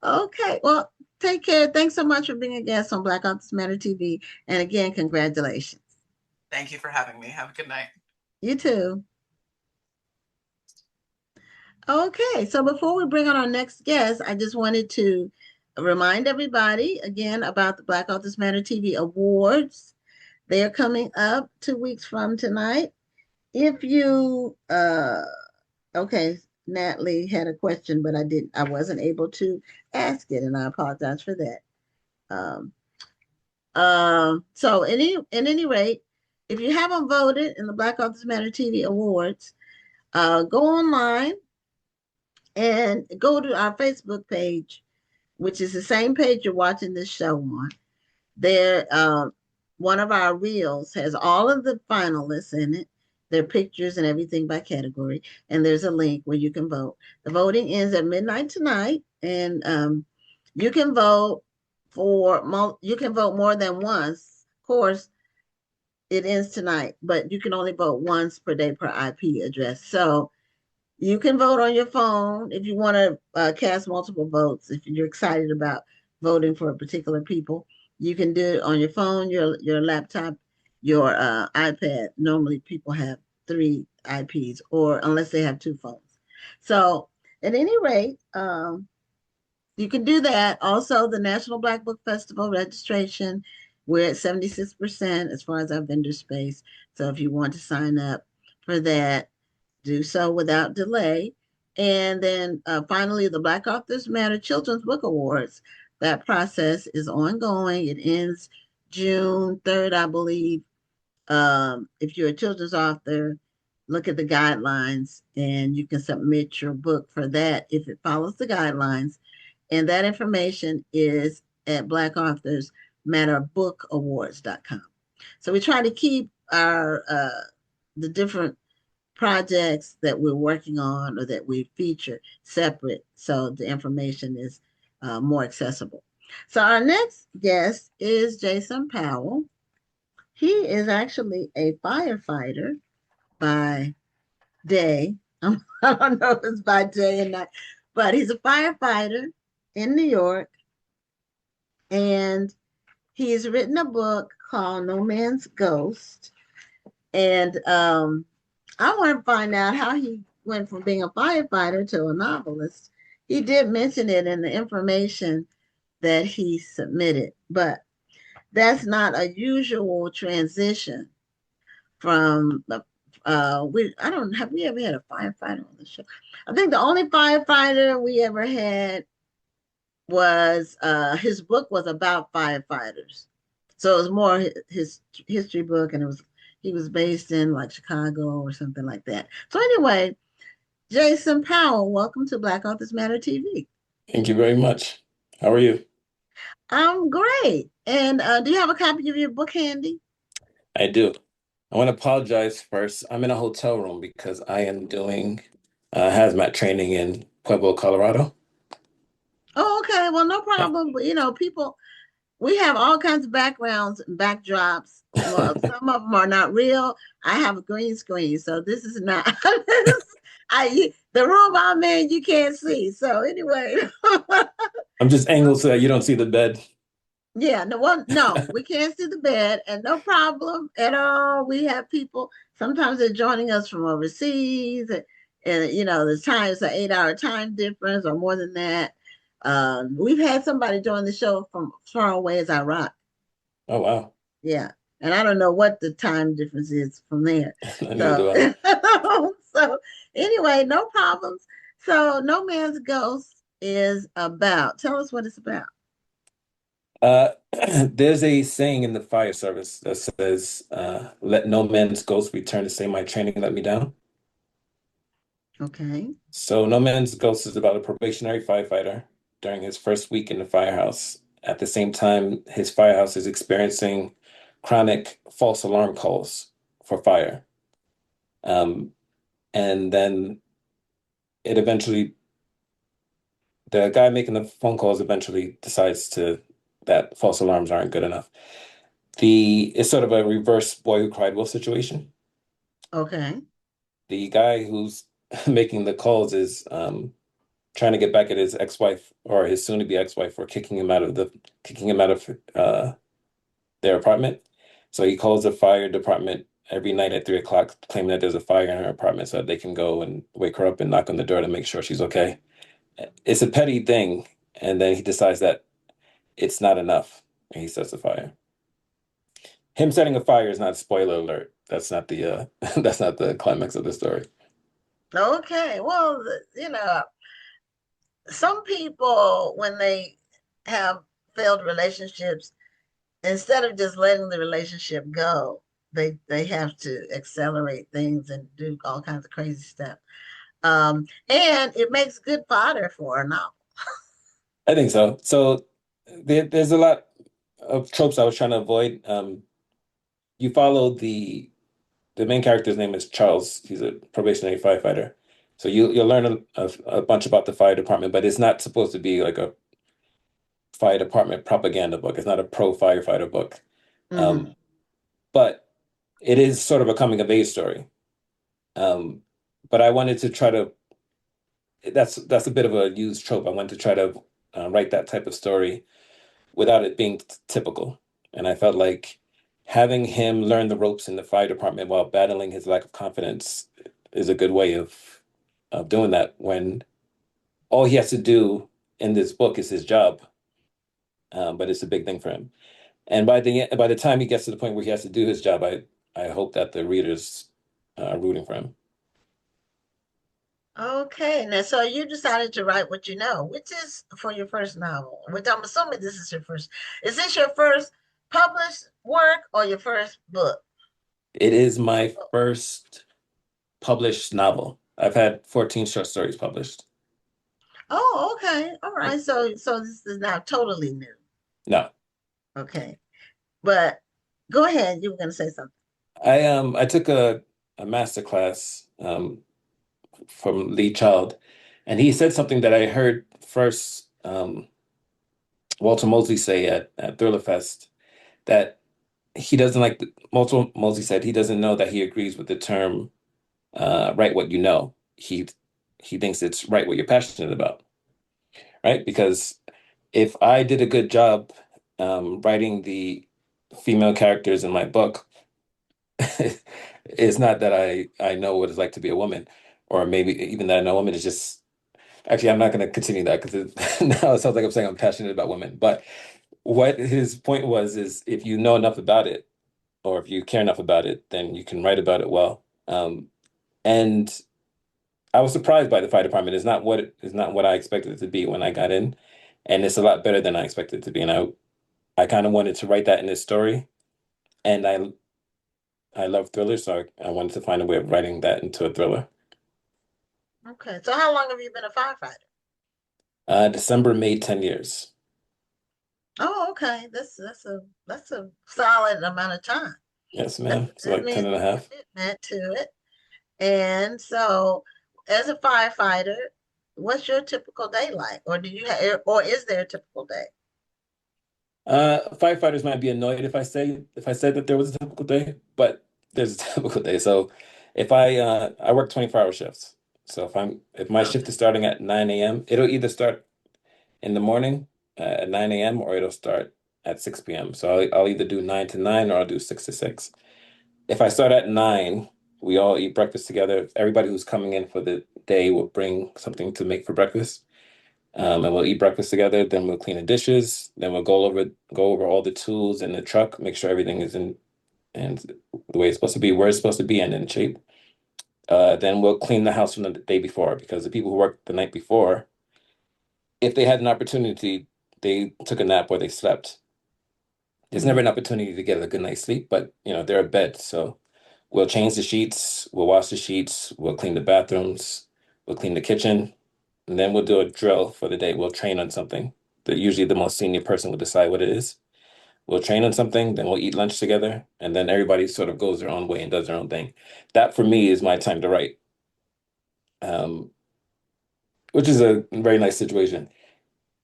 Okay. Well, take care. Thanks so much for being a guest on Black Authors Matter TV. And again, congratulations. Thank you for having me. Have a good night. You too. Okay, so before we bring on our next guest, I just wanted to remind everybody again about the Black Authors Matter TV Awards. They are coming up 2 weeks from tonight. If you okay, Natalie had a question, but I wasn't able to ask it, and I apologize for that. Um, so in any rate, if you haven't voted in the Black Authors Matter TV Awards, go online and go to our Facebook page, which is the same page you're watching this show on. There, one of our reels has all of the finalists in it, their pictures and everything by category, and there's a link where you can vote. The voting ends at midnight tonight, and you can vote you can vote more than once. Of course, it ends tonight, but you can only vote once per day per IP address. So you can vote on your phone if you want to cast multiple votes. If you're excited about voting for a particular people, you can do it on your phone, your laptop, your iPad. Normally, people have 3 IPs, or unless they have 2 phones. So, at any rate, you can do that. Also, the National Black Book Festival registration, we're at 76% as far as our vendor space. So, if you want to sign up for that, do so without delay. And then finally, the Black Authors Matter Children's Book Awards. That process is ongoing. It ends June 3rd, I believe. If you're a children's author, look at the guidelines and you can submit your book for that if it follows the guidelines. And that information is at Black Authors Matter Book Awards.com. So we try to keep our the different projects that we're working on or that we feature separate so the information is more accessible. So our next guest is Jason Powell. He is actually a firefighter by day. I don't know if it's by day and night, but he's a firefighter in New York, and he's written a book called No Man's Ghost. And I want to find out how he went from being a firefighter to a novelist. He did mention it in the information that he submitted, but that's not a usual transition from the I don't have we ever had a firefighter on the show. I think the only firefighter we ever had was his book was about firefighters. So it was more his history book, and he was based in like Chicago or something like that. So anyway, Jason Powell, welcome to Black Authors Matter TV. Thank you very much. How are you? I'm great. And do you have a copy of your book handy? I do. I want to apologize first. I'm in a hotel room because I am doing hazmat training in Pueblo, Colorado. Oh, okay. Well, no problem. But people, we have all kinds of backgrounds and backdrops. Well, some of them are not real. I have a green screen, so this is not. The room I'm in, you can't see. So anyway, I'm just angled so that you don't see the bed. yeah, no, we can't see the bed, and no problem at all. We have people. Sometimes they're joining us from overseas, and there's times an 8-hour time difference or more than that. We've had somebody join the show from far away as Iraq. Oh, wow. Yeah. And I don't know what the time difference is from there. Neither So, do I. so anyway, no problems. So, No Man's Ghost is about. Tell us what it's about. Uh, there's a saying in the fire service that says, "Let no man's ghost return to say my training let me down." Okay. So, No Man's Ghost is about a probationary firefighter during his first week in the firehouse. At the same time, his firehouse is experiencing chronic false alarm calls for fire. Um, and then it eventually, the guy making the phone calls eventually decides to that false alarms aren't good enough. It's sort of a reverse Boy Who Cried Wolf situation. Okay. The guy who's making the calls is trying to get back at his ex-wife or his soon-to-be ex-wife for kicking him out of their apartment. So he calls the fire department every night at 3 o'clock, claiming that there's a fire in her apartment so that they can go and wake her up and knock on the door to make sure she's okay. It's a petty thing, and then he decides that it's not enough, and he sets the fire. Him setting a fire is not spoiler alert. That's not the that's not the climax of the story. Okay. Well, some people, when they have failed relationships, instead of just letting the relationship go, they have to accelerate things and do all kinds of crazy stuff. And it makes good fodder for a novel. I think so. So there's a lot of tropes I was trying to avoid. You follow the main character's name is Charles. He's a probationary firefighter. So you'll learn a bunch about the fire department, but it's not supposed to be like a fire department propaganda book. It's not a pro firefighter book. Hmm. Um, but it is sort of a coming of age story. Um, but I wanted to try to that's a bit of a used trope. I wanted to try to write that type of story without it being typical. And I felt like having him learn the ropes in the fire department while battling his lack of confidence is a good way of doing that when all he has to do in this book is his job. But it's a big thing for him. And by the time he gets to the point where he has to do his job, I hope that the readers are rooting for him. Okay, now so you decided to write what you know, which is for your first novel, which I'm assuming this is your first. Is this your first published work or your first book? It is my first published novel. I've had 14 short stories published. Oh, okay. All Yeah. right. So this is now totally new. No, Okay. But go ahead. You were gonna say something. I took a master class from Lee Child, and he said something that I heard first Walter Mosley say at Thriller Fest that he doesn't like Walter Mosley said he doesn't know that he agrees with the term write what you know. He thinks it's write what you're passionate about, right? Because if I did a good job writing the female characters in my book, it's not that I know what it's like to be a woman, or maybe even that I know a woman is just actually I'm not going to continue that because now it sounds like I'm saying I'm passionate about women. But what his point was is if you know enough about it, or if you care enough about it, then you can write about it well. And I was surprised by the fire department. It's not what I expected it to be when I got in, and it's a lot better than I expected it to be. And I kind of wanted to write that in this story, and I love thrillers, so I wanted to find a way of writing that into a thriller. Okay. So how long have you been a firefighter? December made 10 years. Oh, okay. That's a solid amount of time. Yes, That's ma'am. So that like 10 means and a half. commitment to it. And so, as a firefighter, what's your typical day like? Or do you have, or is there a typical day? Firefighters might be annoyed if I said that there was a typical day, but there's a typical day. So I work 24-hour shifts. So if my shift Okay. is starting at 9 a.m., it'll either start in the morning at 9 a.m. or it'll start at 6 p.m. So I'll either do 9 to 9 or I'll do 6 to 6. If I start at 9, we all eat breakfast together. Everybody who's coming in for the day will bring something to make for breakfast. And we'll eat breakfast together. Then we'll clean the dishes. Then we'll go over all the tools in the truck, make sure everything is in and the way it's supposed to be, where it's supposed to be, and in shape. Then we'll clean the house from the day before because the people who worked the night before, if they had an opportunity, they took a nap or they slept. There's never Mm. an opportunity to get a good night's sleep, but they're in bed, so we'll change the sheets, we'll wash the sheets, we'll clean the bathrooms, we'll clean the kitchen, and then we'll do a drill for the day. We'll train on something. Usually the most senior person will decide what it is. We'll train on something, then we'll eat lunch together, and then everybody sort of goes their own way and does their own thing. That for me is my time to write, um, which is a very nice situation.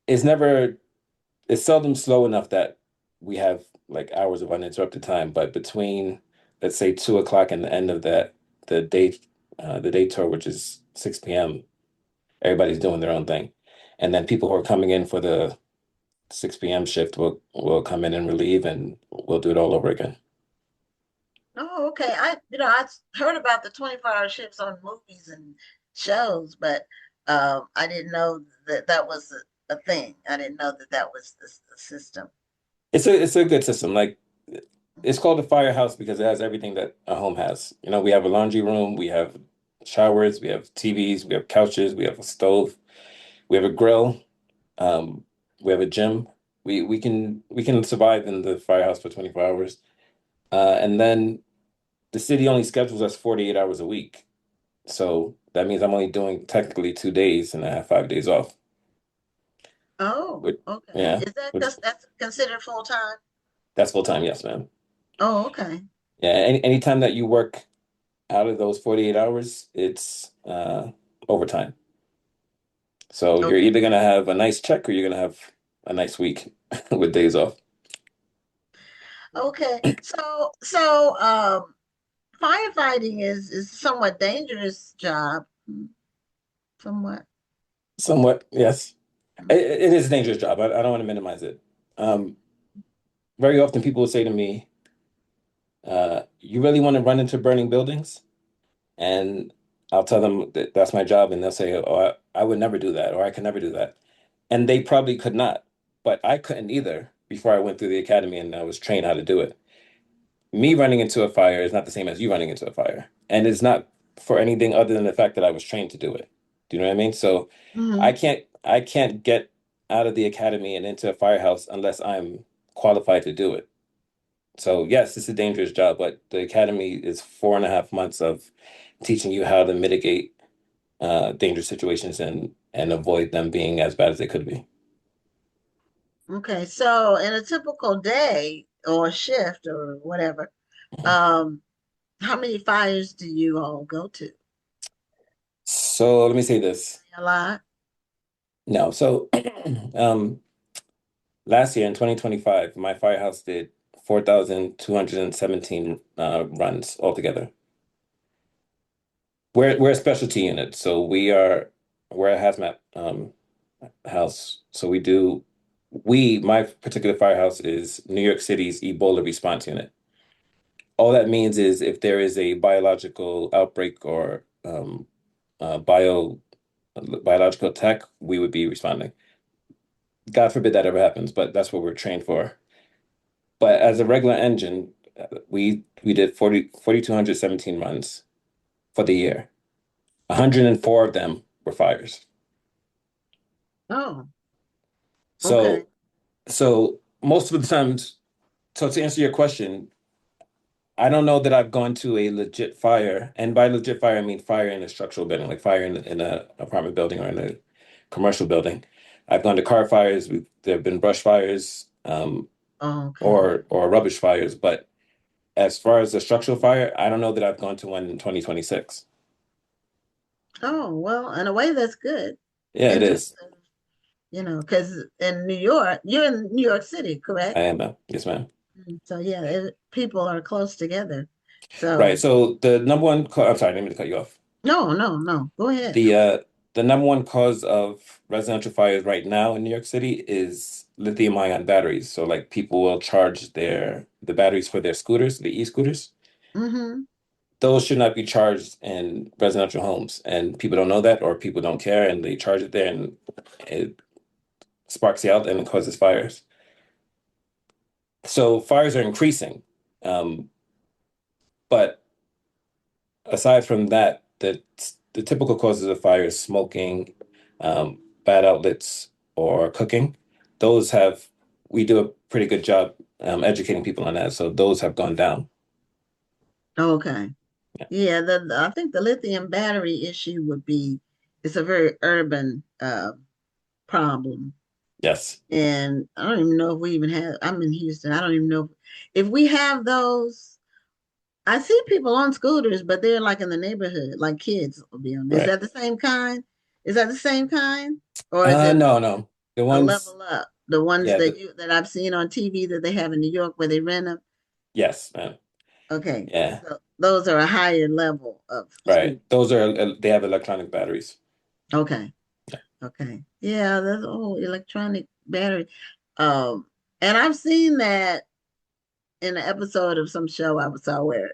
It's never, it's seldom slow enough that we have like hours of uninterrupted time, but between, let's say, 2 o'clock and the end of the day, the day tour, which is 6 p.m., everybody's doing their own thing. And then people who are coming in for the 6 p.m. shift will come in and relieve, and we'll do it all over again. Oh, okay. I heard about the 24-hour shifts on movies and shows, but I didn't know that that was a thing. I didn't know that that was the system. It's a good system. Like it's called a firehouse because it has everything that a home has. We have a laundry room, we have showers, we have TVs, we have couches, we have a stove, we have a grill, um, we have a gym. We can survive in the firehouse for 24 hours. And then the city only schedules us 48 hours a week. So that means I'm only doing technically 2 days and I have 5 days off. Oh, Which, okay. yeah, Is that which because that's considered full time? that's full time, yes, ma'am. Oh, okay. Yeah, anytime that you work out of those 48 hours, it's overtime. So you're Okay. either gonna have a nice check or you're gonna have a nice week with days off. Okay. So firefighting is somewhat dangerous job. Somewhat. Somewhat, yes. It is a dangerous job. I don't want to minimize it. Um, Very often people will say to me, you really want to run into burning buildings? And I'll tell them that that's my job, and they'll say, "Oh, I would never do that," or "I could never do that." And they probably could not, but I couldn't either before I went through the academy and I was trained how to do it. Me running into a fire is not the same as you running into a fire, and it's not for anything other than the fact that I was trained to do it. Do you know what I mean? So I Hmm. can't get out of the academy and into a firehouse unless I'm qualified to do it. So yes, it's a dangerous job, but the academy is 4.5 months of teaching you how to mitigate dangerous situations and avoid them being as bad as they could be. Okay. So in a typical day or shift or whatever, um, how many fires do you all go to? So let me say this. A lot. No, so um, last year in 2025, my firehouse did 4,217 runs altogether. We're a specialty unit, so we're a hazmat house. So my particular firehouse is New York City's Ebola response unit. All that means is if there is a biological outbreak or biological attack, we would be responding. God forbid that ever happens, but that's what we're trained for. But as a regular engine, we did 4,217 runs for the year. 104 of them were fires. Oh, okay. So so most of the times, so to answer your question, I don't know that I've gone to a legit fire, and by legit fire I mean fire in a structural building, like fire in a apartment building or in a commercial building. I've gone to car fires. There have been brush fires, Okay. or rubbish fires, but as far as the structural fire, I don't know that I've gone to one in 2026. Oh, well, in a way that's good Yeah, in it terms is. of, because in New York, you're in New York City, I correct? am now. Yes, ma'am. So yeah, people are close together. Right. So So the number one I'm sorry, I didn't mean to cut you off. no, no, no. Go ahead. The uh the number one cause of residential fires right now in New York City is lithium ion batteries. So like people will charge the batteries for their scooters, the e-scooters. Mm-hmm. those should not be charged in residential homes, and people don't know that, or people don't care, and they charge it there, and it sparks out and it causes fires. So fires are increasing, um, but aside from that, the typical causes of fire is smoking, bad outlets, or cooking. Those have we do a pretty good job educating people on that, so those have gone down. Okay. Yeah. Yeah, I think the lithium battery issue would be it's a very urban problem. Yes. And I don't even know if we even have, I'm in Houston. I don't even know if we have those. I see people on scooters, but they're like in the neighborhood, like kids will be on. Is Right. that the same kind? Is that the same kind? Or is it No, no. The a ones, level up? The ones yeah, that I've seen on TV that they have in New York where they rent them. yes, Okay. yeah, So those are a higher level of right. scooter. Those are they have electronic batteries. Okay. Yeah. Okay. Yeah, that's electronic battery. Um, and I've seen that in an episode of some show I saw where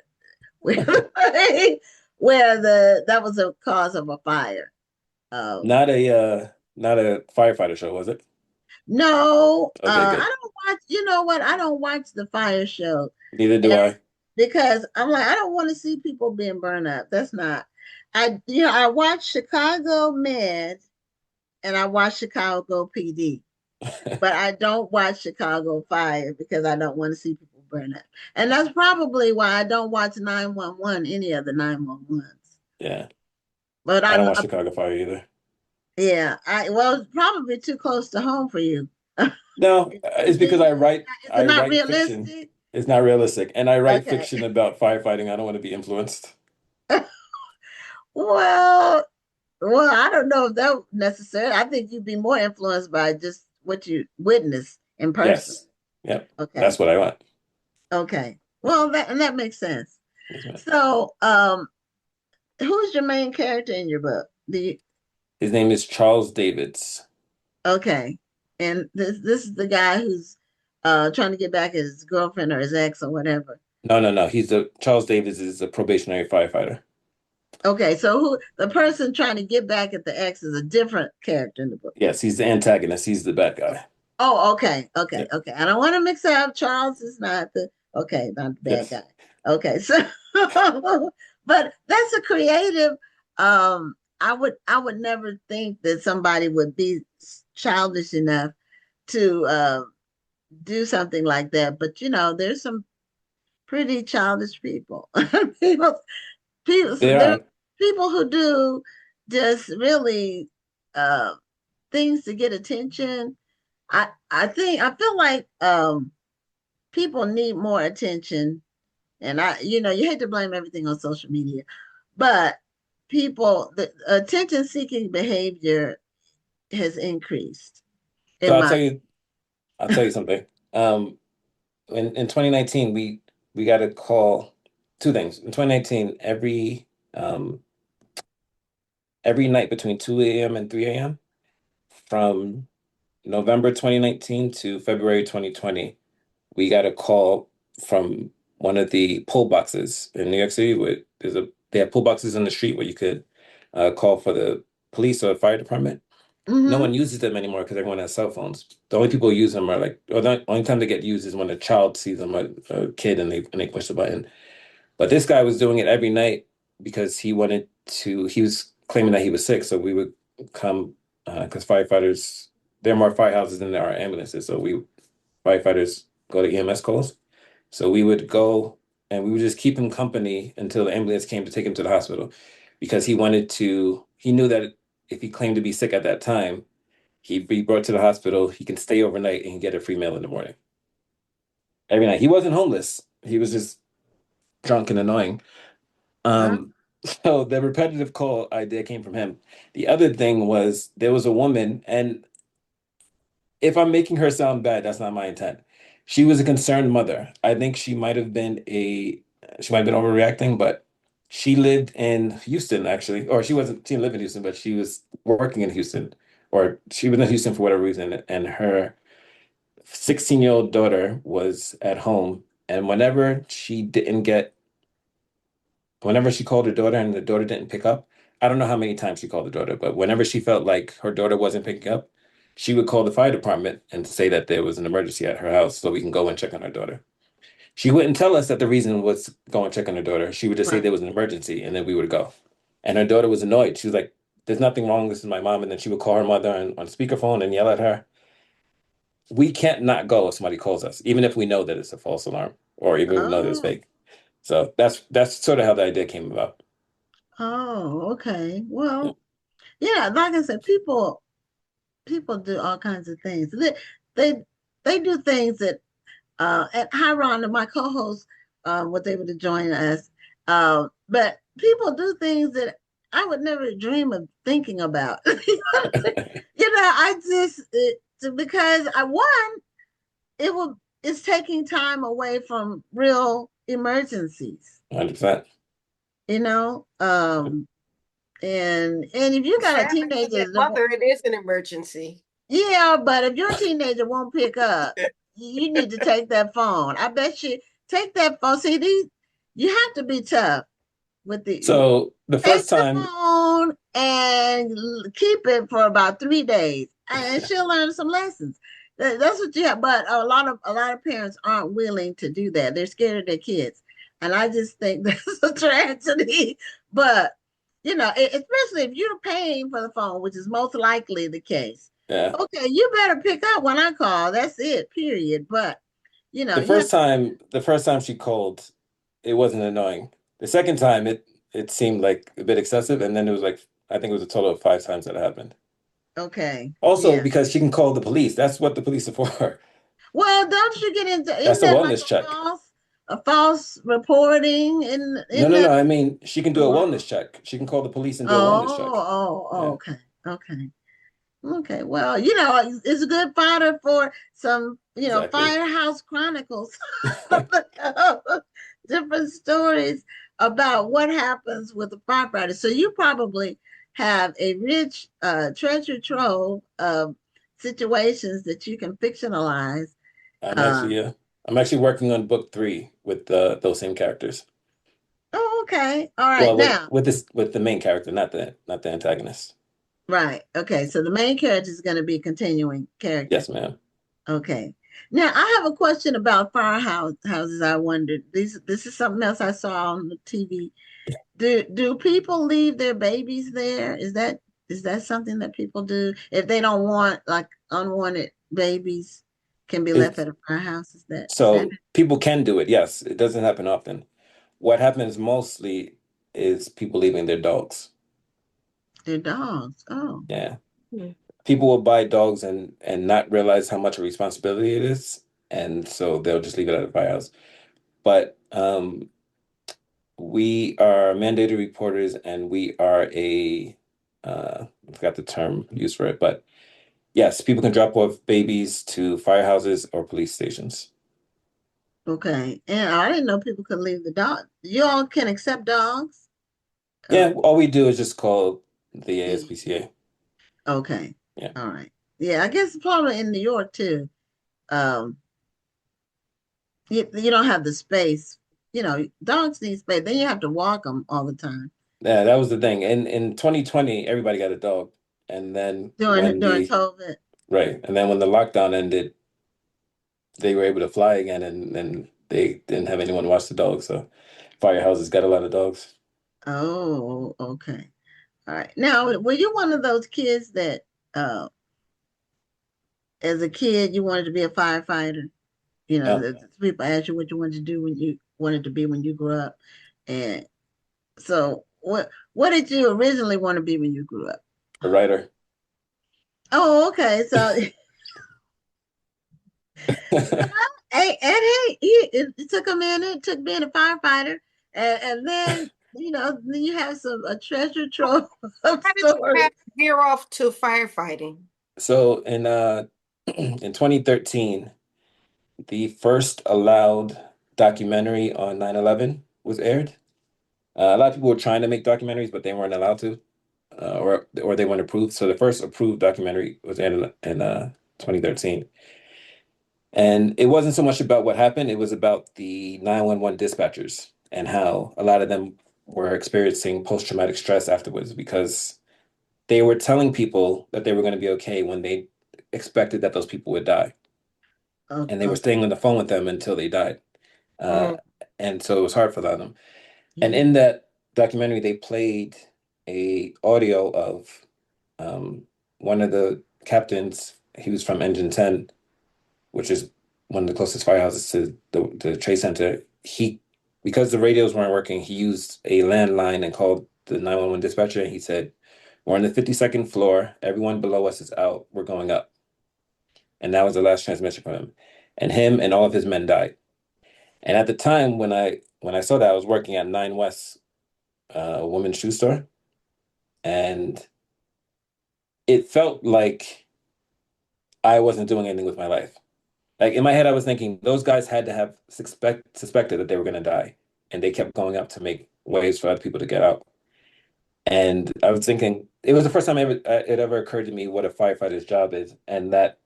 where that was a cause of a fire. Um, Not a firefighter show, was it? no, Okay, good. I don't watch. You know what? I don't watch the fire show, Neither do and I. because I'm like, I don't want to see people being burned up. That's not. I watch Chicago Med and I watch Chicago PD, but I don't watch Chicago Fire because I don't want to see people burn up. And that's probably why I don't watch 911, any of the 911s. Yeah, But I don't watch I Chicago Fire either. yeah, well, it's probably too close to home for you. No, it's because Is it I not write fiction. realistic? It's not realistic, and I write Okay. fiction about firefighting. I don't want to be influenced. Well, I don't know if that necessary. I think you'd be more influenced by just what you witness in person. Yes, yep, that's Okay. what I want. Okay. Well, that makes sense. Yes, ma'am. So, who's your main character in your book? His name is Charles Davids. Okay. And this is the guy who's trying to get back at his girlfriend or his ex or whatever. No, no, no. Charles Davids is a probationary firefighter. Okay, so who the person trying to get back at the ex is a different character in the book. Yes, he's the antagonist. He's the bad guy. Oh, okay, okay, Yeah. okay. I don't want to mix up. Charles is not the not the bad Yes. guy. Okay, so but that's a creative. I would never think that somebody would be childish enough to do something like that. But there's some pretty childish people. people, There there are are. people who do just really uh, things to get attention. I feel like people need more attention, and you hate to blame everything on social media, but the attention seeking behavior has increased So in my. I'll tell you something. Um, in 2019, we got a call. Two things. In 2019, every night between 2 a.m. and 3 a.m. from November 2019 to February 2020, we got a call from one of the pull boxes in New York City. They have pull boxes in the street where you could call for the police or fire department. No Hmm. one uses them anymore because everyone has cell phones. The only people who use them are or the only time they get used is when a child sees them, a kid, and they push the button. But this guy was doing it every night because he was claiming that he was sick. So we would come, because firefighters, there are more firehouses than there are ambulances. So firefighters go to EMS calls. So we would go and we would just keep him company until the ambulance came to take him to the hospital because he knew that if he claimed to be sick at that time, he'd be brought to the hospital, he can stay overnight and get a free meal in the morning. Every night. He wasn't homeless. He was just drunk and annoying. Huh? Um, so the repetitive call idea came from him. The other thing was there was a woman, and if I'm making her sound bad, that's not my intent. She was a concerned mother. I think she might have been overreacting, but she lived in Houston actually, or she didn't live in Houston, but she was working in Houston, or she was in Houston for whatever reason, and her 16-year-old daughter was at home, and whenever she didn't get whenever she called her daughter and the daughter didn't pick up, I don't know how many times she called the daughter, but whenever she felt like her daughter wasn't picking up, she would call the fire department and say that there was an emergency at her house so we can go and check on her daughter. She wouldn't tell us that the reason was go and check on her daughter. She would just say Right. there was an emergency and then we would go. And her daughter was annoyed. She was like, there's nothing wrong. This is my mom. And then she would call her mother on speakerphone and yell at her. We can't not go if somebody calls us, even if we know that it's a false alarm or even if we know that it's Oh, fake. So that's sort of how the idea came about. oh, okay. Yeah. Well, yeah, like I said, people do all kinds of things. They they do things that and hi Rhonda, my co-host was able to join us. But people do things that I would never dream of thinking about. I just because I one, it's taking time away from real emergencies, 100%. you know. And if you What's got a happened to teenager that mother? It is an emergency. yeah, but if your teenager won't pick up, you need to take that phone. I bet you take that phone. See, you have to be tough with the So the take first the time, phone and keep it for about 3 days, and she'll learn some lessons. That's what you have. But a lot of parents aren't willing to do that. They're scared of their kids, and I just think that's a tragedy. But especially if you're paying for the phone, which is most likely the case. yeah, Okay, you better pick up when I call. That's it, period. But you have to. the first time she called, it wasn't annoying. The second time, it seemed like a bit excessive, and then it was like I think it was a total of 5 times that happened. Okay, Also, yeah. because she can call the police. That's what the police are for. Well, don't you get into? That's Isn't a that like wellness check. a false reporting? In No. that I mean, she can do the a law? wellness check. She can call the police and do a wellness check. Oh, Yeah. okay, okay, okay. Well, it's a good fodder for some, Exactly. Firehouse Chronicles, different stories about what happens with the firefighter. So you probably have a rich treasure trove of situations that you can fictionalize. I'm Uh, actually, I'm actually working on book 3 with those same characters. oh, okay. All right. Well, Now, with the main character, not the antagonist. right. Okay. So the main character is going to be a continuing character. Yes, ma'am. Okay. Now I have a question about houses. I wondered. This is something else I saw on the TV. Do people leave their babies there? Is that something that people do if they don't want like unwanted babies can be left It's at a firehouse? Is that so people can do it. Yes, it doesn't happen often. What happens mostly is people leaving their dogs. their dogs? Oh, Yeah. Hmm. People will buy dogs and not realize how much a responsibility it is, and so they'll just leave it at the firehouse. But we are mandated reporters, and we are I forgot the term used for it, but yes, people can drop off babies to firehouses or police stations. okay. And I didn't know people could leave the dog. You all can accept dogs? Yeah, Oh, all we do is just call the yeah. ASPCA. Okay. Yeah. All right. Yeah, I guess probably in New York too. Um, you don't have the space. Dogs need space. Then you have to walk them all the time Yeah, that was the thing. In 2020, everybody got a dog. And then during during COVID. right, and then when the lockdown ended, they were able to fly again and they didn't have anyone to watch the dogs. So firehouses got a lot of dogs. Oh, okay. All right. Now, were you one of those kids that, uh, as a kid, you wanted to be a firefighter? Yeah, The people asked you what you wanted to do when you wanted to be when you grew up, and so what did you originally want to be when you grew up? a writer. Oh, okay. So, hey, and hey, it took a minute. It took being a firefighter, and then then you have a treasure trove of How did you stories. have to veer off to firefighting? So in 2013, the first allowed documentary on 9/11 was aired. A lot of people were trying to make documentaries, but they weren't allowed to, or they weren't approved. So the first approved documentary was aired in 2013. And it wasn't so much about what happened, it was about the 911 dispatchers and how a lot of them were experiencing post-traumatic stress afterwards because they were telling people that they were going to be okay when they expected that those people would die. And they were Okay. staying on the phone with them until they died. Uh, Mhm. and so it was hard for them. And Yeah. in that documentary, they played a audio of um, one of the captains. He was from Engine 10, which is one of the closest firehouses to the Trade Center. Because the radios weren't working, he used a landline and called the 911 dispatcher. And he said, "We're on the 52nd floor. Everyone below us is out. We're going up." And that was the last transmission from him. And him and all of his men died. And at the time when I saw that, I was working at 9 West, a women's shoe store, and it felt like I wasn't doing anything with my life. Like in my head, I was thinking those guys had to have suspected that they were going to die, and they kept going up to make ways for other people to get out. And I was thinking it was the first time it ever occurred to me what a firefighter's job is, and that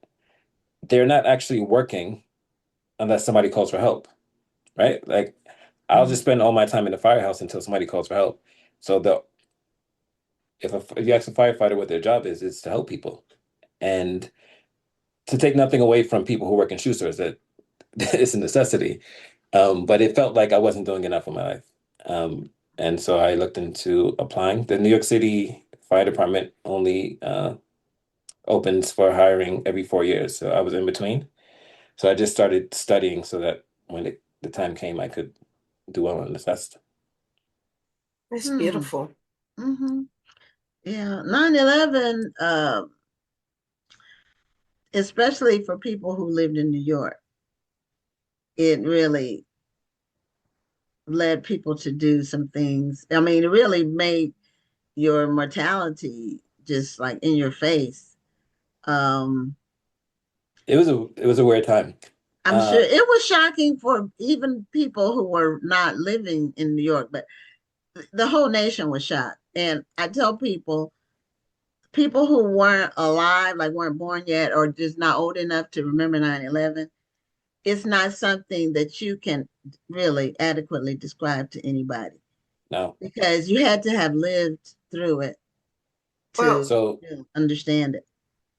they're not actually working unless somebody calls for help, right? Like I'll Mhm. just spend all my time in the firehouse until somebody calls for help. So if you ask a firefighter what their job is, it's to help people, and to take nothing away from people who work in shoe stores, that it's a necessity. But it felt like I wasn't doing enough in my life. Um, and so I looked into applying. The New York City Fire Department only opens for hiring every 4 years. So I was in between. So I just started studying so that when the time came, I could do well on the test. It's Hmm. beautiful. Mm-hmm. Yeah. 9/11, especially for people who lived in New York, it really led people to do some things. I mean, it really made your mortality just like in your face. Um, It was a weird time. I'm sure Uh, it was shocking for even people who were not living in New York, but the whole nation was shocked. And I tell people who weren't alive, like weren't born yet, or just not old enough to remember 9/11, it's not something that you can really adequately describe to anybody no. because you had to have lived through it Well, to So understand it.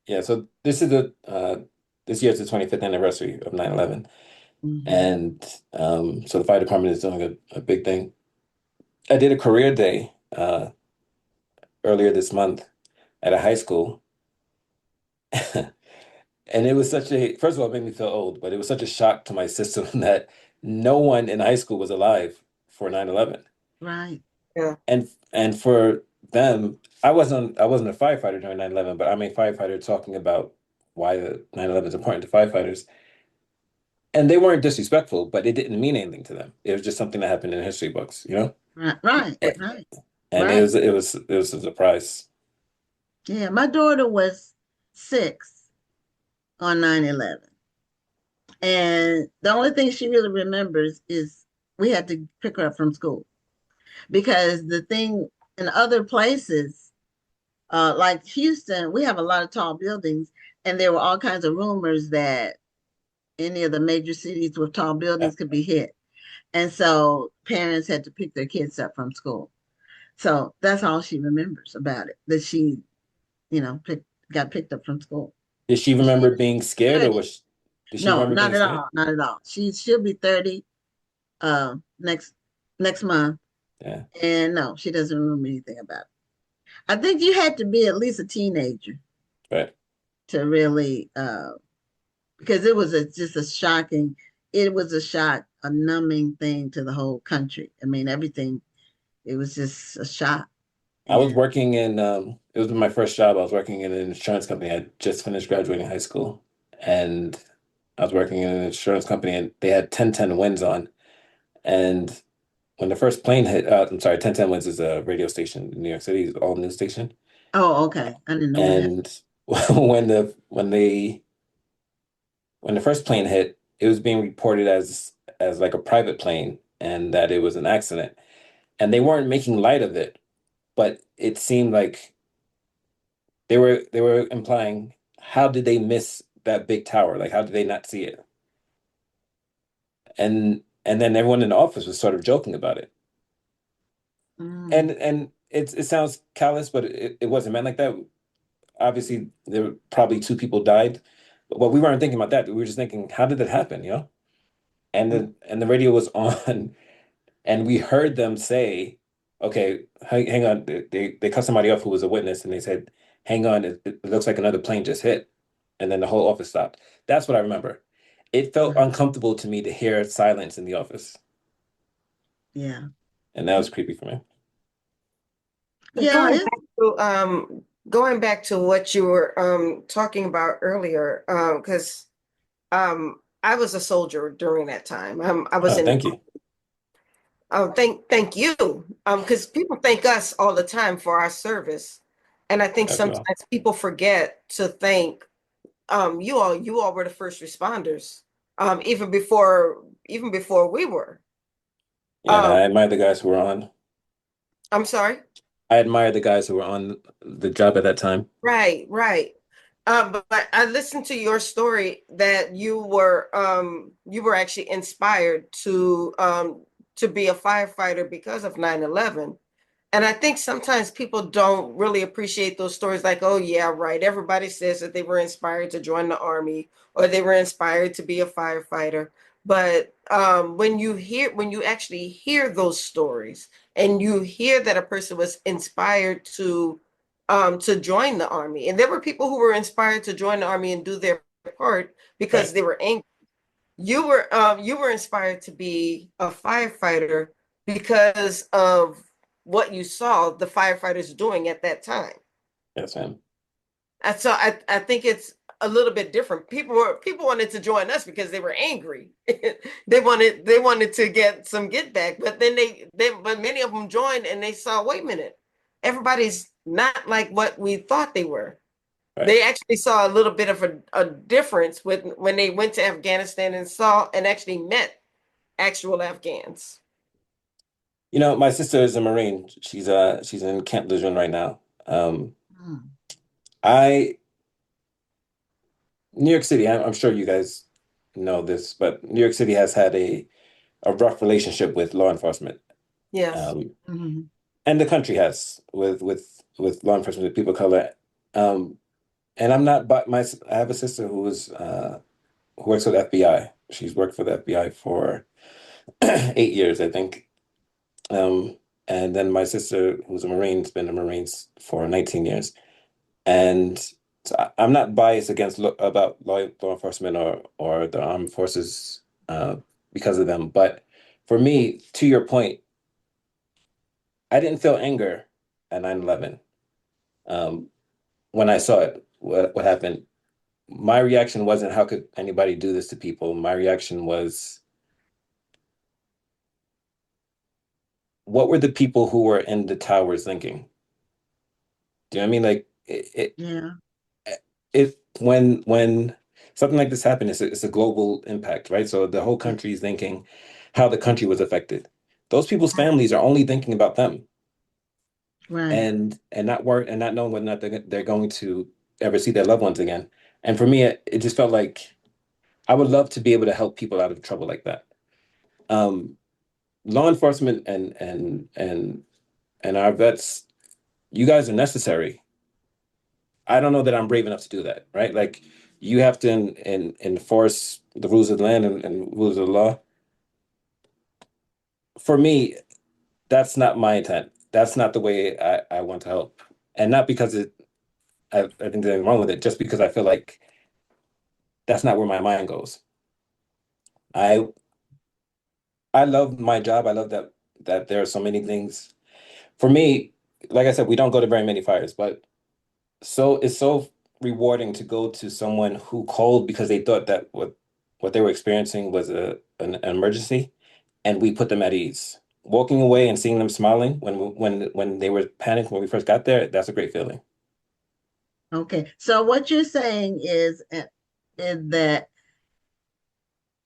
yeah, so this year's the 25th anniversary of 9/11. Hmm. And so the fire department is doing a big thing. I did a career day earlier this month at a high school. And it was first of all, it made me feel old, but it was such a shock to my system that no one in high school was alive for 9/11. Right. yeah. And for them, I wasn't a firefighter during 9/11, but I'm a firefighter talking about why the 9/11 is important to firefighters. And they weren't disrespectful, but it didn't mean anything to them. It was just something that happened in history books, you know? Right. Right. A- Right. And it Right. was it was it was a surprise. Yeah. My daughter was 6 on 9/11. And the only thing she really remembers is we had to pick her up from school because the thing in other places, like Houston, we have a lot of tall buildings, and there were all kinds of rumors that any of the major cities with tall Yeah. buildings could be hit. And so parents had to pick their kids up from school. So that's all she remembers about it, that she, got picked up from school. Did she She remember being is scared, or 30. did she No, remember not being at scared? all. Not at all. She'll be 30 next month. Yeah, And no, she doesn't remember anything about it. I think you had to be at least a teenager right. to really because it was just a shocking, it was a shock, a numbing thing to the whole country. I mean, everything, it was just a shock. I was And working in it was my first job. I was working in an insurance company. I just finished graduating high school, and I was working in an insurance company, and they had 1010 winds on. And when the first plane hit, I'm sorry, 1010 winds is a radio station in New York City, all news station. oh, okay. I didn't know we had. And when the first plane hit, it was being reported as like a private plane, and that it was an accident. And they weren't making light of it, but it seemed like they were implying, how did they miss that big tower? Like, how did they not see it? And then everyone in the office was sort of joking about it. And it sounds callous, but it wasn't meant like that. Obviously, there were probably two people died. But we weren't thinking about that. We were just thinking, how did that happen, you know? And the radio was on, and we heard them say, "Okay, hang on." They cut somebody off who was a witness, and they said, "Hang on, it looks like another plane just hit," and then the whole office stopped. That's what I remember. It felt uncomfortable to me to hear silence in the office, Yeah. and that was creepy for me. But Yeah. going back to what you were talking about earlier, because I was a soldier during that time. I was Oh, in. thank you. Oh, thank you. Because people thank us all the time for our service, and I think As well. sometimes people forget to thank you all. You all were the first responders, even before we were. Yeah, Um, I admire the guys who were on. I'm sorry. I admire the guys who were on the job at that time. Right, right. But I listened to your story that you were actually inspired to be a firefighter because of 9/11. And I think sometimes people don't really appreciate those stories like, oh yeah, right. Everybody says that they were inspired to join the army or they were inspired to be a firefighter. But when you actually hear those stories and you hear that a person was inspired to join the army, and there were people who were inspired to join the army and do their part because Right. they were angry. You were inspired to be a firefighter because of what you saw the firefighters doing at that time. Yes, ma'am. And so I think it's a little bit different. People wanted to join us because they were angry. they wanted to get some get back, but then but many of them joined and they saw, wait a minute, everybody's not like what we thought they were. Right. They actually saw a little bit of a difference with when they went to Afghanistan and saw and actually met actual Afghans. You know, my sister is a Marine. She's in Camp Lejeune right now. Mm. I New York City, I'm sure you guys know this, but New York City has had a rough relationship with law enforcement. Yes. Um, Mm-hmm. and the country has with law enforcement, with people of color. And I'm not, but I have a sister who works for the FBI. She's worked for the FBI for 8 years, I think. And then my sister, who's a Marine, has been a Marines for 19 years. And so I'm not biased against about law enforcement or the armed forces because of them. But for me, to your point, I didn't feel anger at 9/11 when I saw it, what happened. My reaction wasn't, how could anybody do this to people? My reaction was, what were the people who were in the towers thinking? Do you know what I mean? Like Yeah. when something like this happened, it's a global impact, right? So the whole country is thinking how the country was affected. Those people's families are only thinking about them Right. and not knowing whether or not they're going to ever see their loved ones again. And for me, it just felt like I would love to be able to help people out of trouble like that. Um, Law enforcement and our vets, you guys are necessary. I don't know that I'm brave enough to do that, right? Like you have to enforce the rules of the land and rules of the law. For me, that's not my intent. That's not the way I want to help. And not because I think there's anything wrong with it, just because I feel like that's not where my mind goes. I I love my job. I love that there are so many things. For me, like I said, we don't go to very many fires, but it's so rewarding to go to someone who called because they thought that what they were experiencing was an emergency, and we put them at ease. Walking away and seeing them smiling when they were panicked when we first got there, that's a great feeling. Okay. So what you're saying is that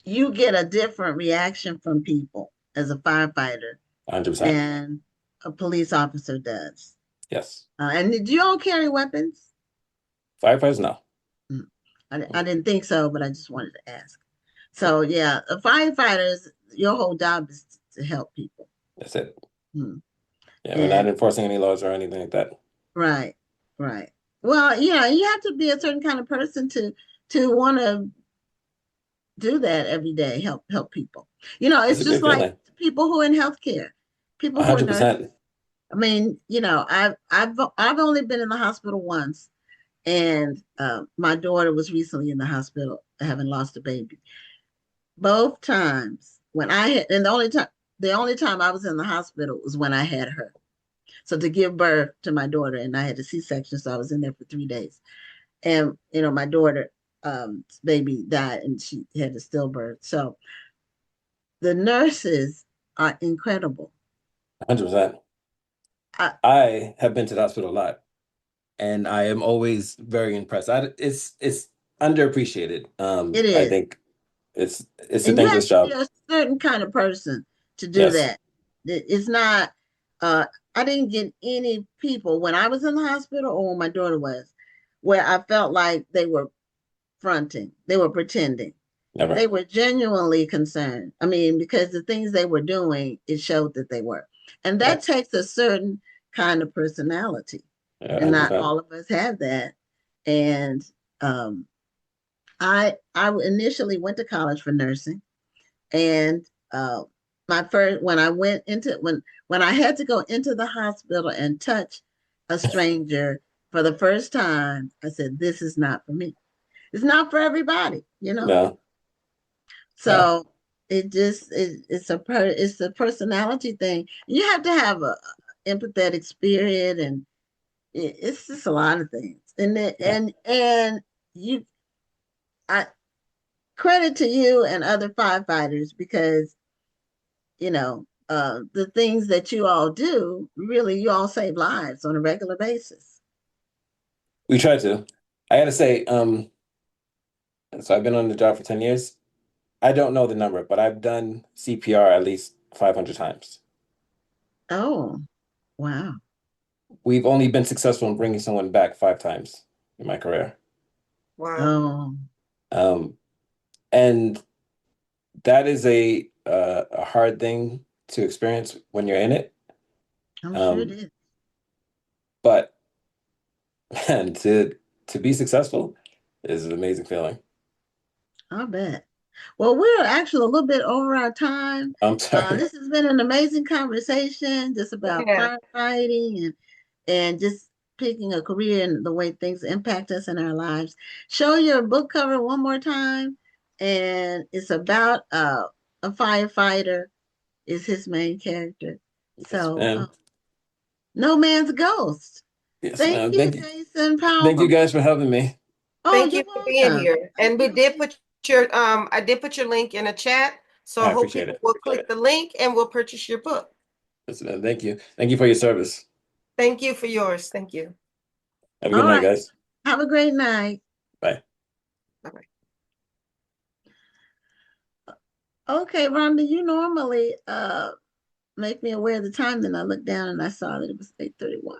you get a different reaction from people as a firefighter 100%. than a police officer does. Yes. And do you all carry weapons? Firefighters, no. Mm. I didn't think so, but I just wanted to ask. So yeah, firefighters, your whole job is to help people. That's it. Hmm. Yeah, we're not And enforcing any laws or anything like that. right, right. Well, you know, you have to be a certain kind of person to want to do that every day, help people. You know, It's it's a just great like feeling. people who are in healthcare, people who are nurses. 100%. I mean, you know, I've only been in the hospital once, and my daughter was recently in the hospital having lost a baby. Both times when I had, and the only time I was in the hospital was when I had her. So to give birth to my daughter, and I had a C-section, so I was in there for 3 days. And you know, my daughter, baby died, and she had a stillbirth. So the nurses are incredible. 100%. I, I have been to the hospital a lot, and I am always very impressed. It's underappreciated. it I is. think it's a And you have thankless to be job. a certain kind of person to do Yes, that. It's not, uh, I didn't get any people when I was in the hospital or when my daughter was, where I felt like they were fronting, they were pretending. never. They were genuinely concerned. I mean, because the things they were doing, it showed that they were. And that Yeah, takes a certain kind of personality. yeah, And not 100%. all of us have that. And um, I initially went to college for nursing, and my first when I went into when I had to go into the hospital and touch a stranger for the first time, I said, "This is not for me. It's not for everybody," you know. No, no. So it's a personality thing. You have to have a empathetic spirit, and it's just a lot of things. Yeah. And you, I credit to you and other firefighters because you know the things that you all do. Really, you all save lives on a regular basis. We try to. I gotta say, so I've been on the job for 10 years. I don't know the number, but I've done CPR at least 500 times. Oh, wow. We've only been successful in bringing someone back 5 times in my career. Wow. Oh, Um, and that is a hard thing to experience when you're in it. I'm sure it Um, is. but man, to be successful is an amazing feeling. I bet. Well, we're actually a little bit over our time. I'm sorry. This has been an amazing conversation just about Yeah. firefighting and just picking a career and the way things impact us in our lives. Show your book cover one more time. And it's about a firefighter is his main character. Yes, So, ma'am. No Man's Ghost. Yes, Thank ma'am. you, Jason Powell Thank you from guys for having me. Oh, Thank you're you for being welcome. here. Thank And we you for did being put your I did put your link in a chat. So I I hope appreciate people it. will click the link and will purchase your book. Yes, ma'am. Thank you. Thank you for your service. Thank you for yours. Thank you. Have a good All night, right. guys. Have a great night. Bye. Bye-bye. Okay, Rhonda, you normally make me aware of the time, then I looked down and I saw that it was 8:31.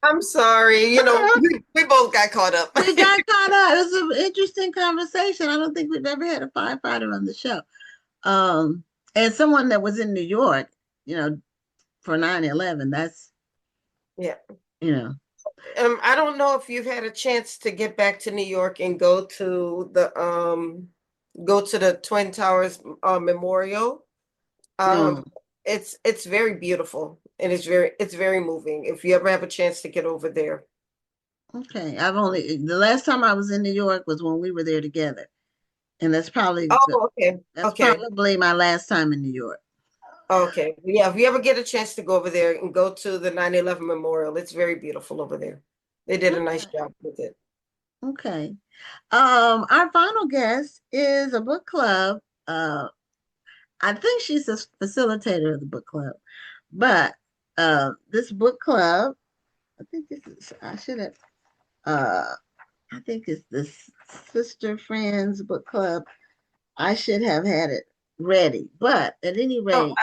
I'm sorry. You know, we both got caught up. We got caught up. It was an interesting conversation. I don't think we've ever had a firefighter on the show. Um, and someone that was in New York, you know, for 9/11. That's, Yeah. you know, I don't know if you've had a chance to get back to New York and go to the Twin Towers Memorial. no. Um, it's very beautiful and it's very moving. If you ever have a chance to get over there. Okay. The last time I was in New York was when we were there together. And Oh, okay. that's Okay. probably my last time in New York. Okay. Yeah, if you ever get a chance to go over there and go to the 9/11 Memorial, it's very beautiful over there. They did a nice Okay. job with it. Okay. Our final guest is a book club. I think she's the facilitator of the book club, but this book club, I should have, I think it's the Sister Friends book club. I should have had it ready, but at any Oh, rate,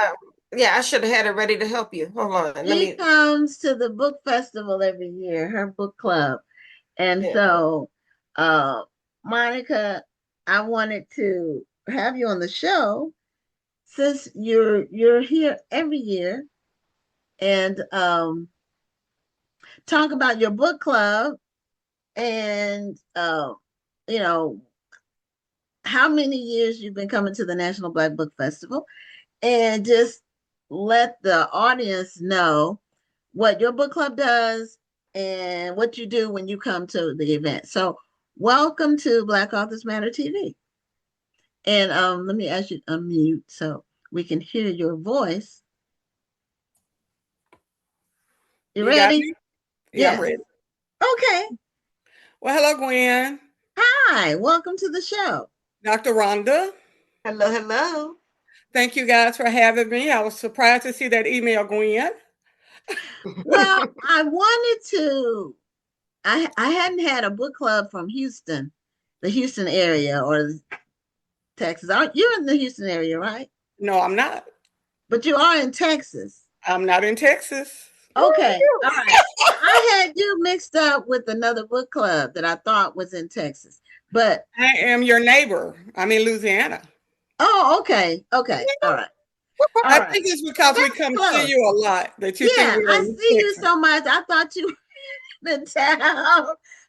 yeah, I should have had it ready to help you. Hold on. Let she me, comes to the book festival every year, her book club. And yeah. so, Monica, I wanted to have you on the show since you're here every year and talk about your book club and you know, how many years you've been coming to the National Black Book Festival, and just let the audience know what your book club does and what you do when you come to the event. So welcome to Black Authors Matter TV. And let me ask you to unmute so we can hear your voice. You ready? Me? Yeah, Yes. I'm ready. Okay. Well, hello, Gwen. Hi, welcome to the show. Dr. Rhonda. Hello, hello. Thank you guys for having me. I was surprised to see that email, Gwen. Well, I wanted to, I hadn't had a book club from Houston, the Houston area or Texas. You're in the Houston area, right? No, I'm not. But you are in Texas. I'm not in Texas. Okay. All right. I had you mixed up with another book club that I thought was in Texas. But I am your neighbor. I'm in Louisiana. oh, okay. Okay. All right. All I right. think it's because we That's come close. see you a lot that you think Yeah, we're I in see you Texas. so much. I thought you were in town.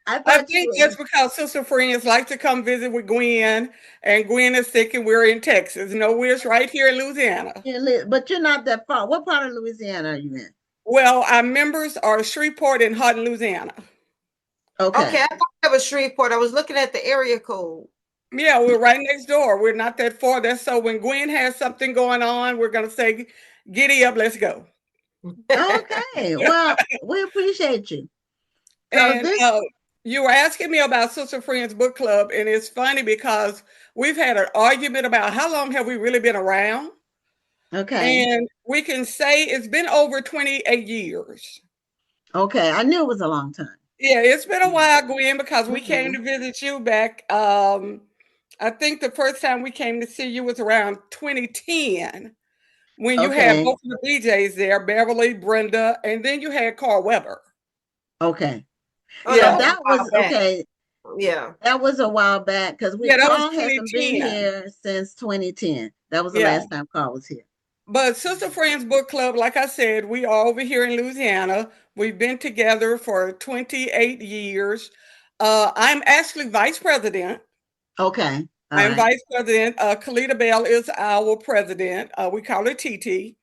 I think it's because sister friends like to come visit with Gwen, and Gwen is thinking we're in Texas. No, we're right here in Louisiana. But you're not that far. What part of Louisiana are you in? Well, our members are Shreveport and Houghton, Louisiana. Okay. I thought that was Shreveport. I was looking at the area code. Yeah, we're right next door. We're not that far. That's so when Gwen has something going on, we're gonna say, "Giddy up, let's go." Okay. Well, we appreciate you. So And you were asking me about Sister Friends Book Club, and it's funny because we've had an argument about how long have we really been around. Okay. And we can say it's been over 28 years. Okay. I knew it was a long time. Yeah, it's been a while, Gwen, because we came to visit you back. I think the first time we came to see you was around 2010 when you had both of the BJs there, Beverly, Brenda, and then you had Carl Weber. Okay. Oh, Yeah, that was okay. Yeah. That was a while back because Carl hasn't been 2010. here since 2010. That was the last time Carl was here. But Sister Friends Book Club, like I said, we are over here in Louisiana. We've been together for 28 years. I'm actually vice president. Okay. I'm vice president. Kalita Bell is our president. We call her TT.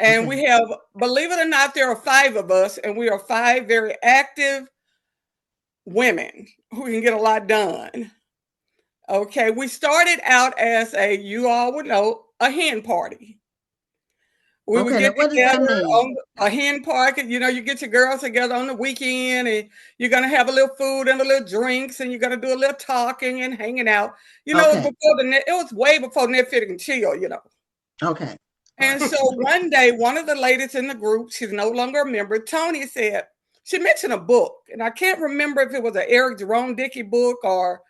And we have, believe it or not, there are 5 of us, and we are 5 very active women who can get a lot done. Okay, we started out as you all would know, a hen party. We would get together on a hen party. You know, you get your girls together on the weekend, and you're gonna have a little food and a little drinks, and you're gonna do a little talking and hanging out. You know, it was way before Netflix and chill. You know. Okay. And so one day, one of the ladies in the group, she's no longer a member, Tony said, she mentioned a book, and I can't remember if it was an Eric Jerome Dickey book or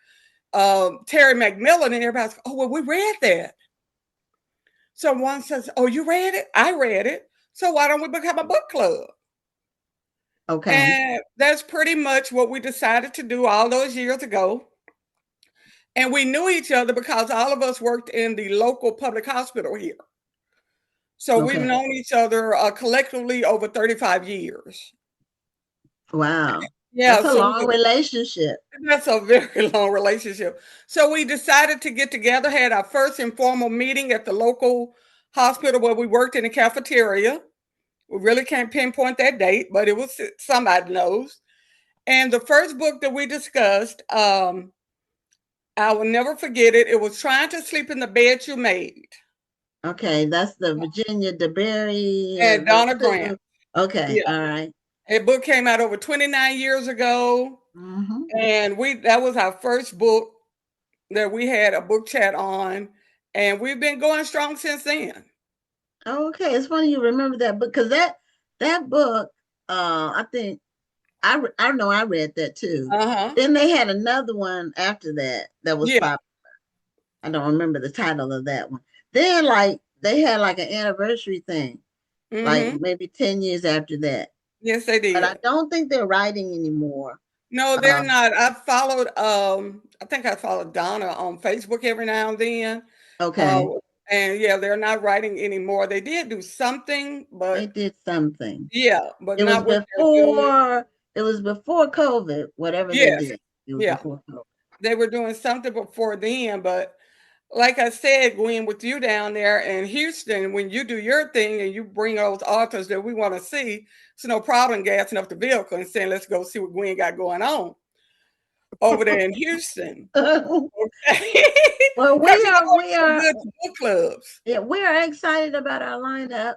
Terry McMillan, and everybody's like, oh, well, we read that. So one says, oh, you read it? I read it. So why don't we become a book club? Okay. And that's pretty much what we decided to do all those years ago. And we knew each other because all of us worked in the local public hospital here. So we've known each other collectively over 35 years. Wow. Yeah, that's a long relationship. That's a very long relationship. So we decided to get together, had our first informal meeting at the local hospital where we worked in the cafeteria. We really can't pinpoint that date, but it was somebody knows. And the first book that we discussed, I will never forget it. It was Trying to Sleep in the Bed You Made. Okay, that's the Virginia DeBerry and Donna Grant. Okay, all right. A book came out over 29 years ago, and that was our first book that we had a book chat on, and we've been going strong since then. Okay, it's funny you remember that book because that book, I think I know I read that too. Then they had another one after that was popular. I don't remember the title of that one. Then like they had like an anniversary thing, like maybe 10 years after that. Yes, they did. But I don't think they're writing anymore. No, they're not. I followed, I think I followed Donna on Facebook every now and then. Okay. And yeah, they're not writing anymore. They did do something, They but did something. yeah, but It was not what they're doing. before COVID, whatever they Yes, did. It was yeah, before COVID. they were doing something before then. But like I said, Gwen, with you down there in Houston, when you do your thing and you bring those authors that we want to see, it's no problem gassing up the vehicle and saying, let's go see what Gwen got going on over there in Houston. Okay. Well, Because we are good book clubs. Yeah, we are excited about our lineup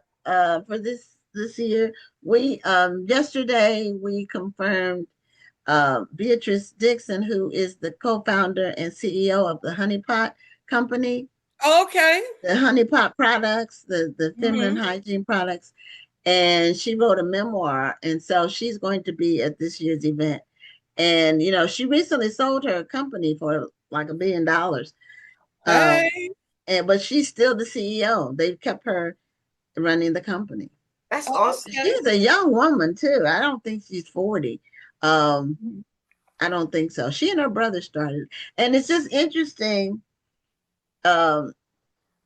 for this year. We yesterday we confirmed Beatrice Dixon, who is the co-founder and CEO of the Honey Pot Company. Okay. The Honey Pot products, the feminine hygiene products, and she wrote a memoir, and so she's going to be at this year's event. And you know, she recently sold her company for like $1 billion. Hey. But she's still the CEO. They've kept her running the company. That's awesome. She's a young woman too. I don't think she's 40. I don't think so. She and her brother started, and it's just interesting. I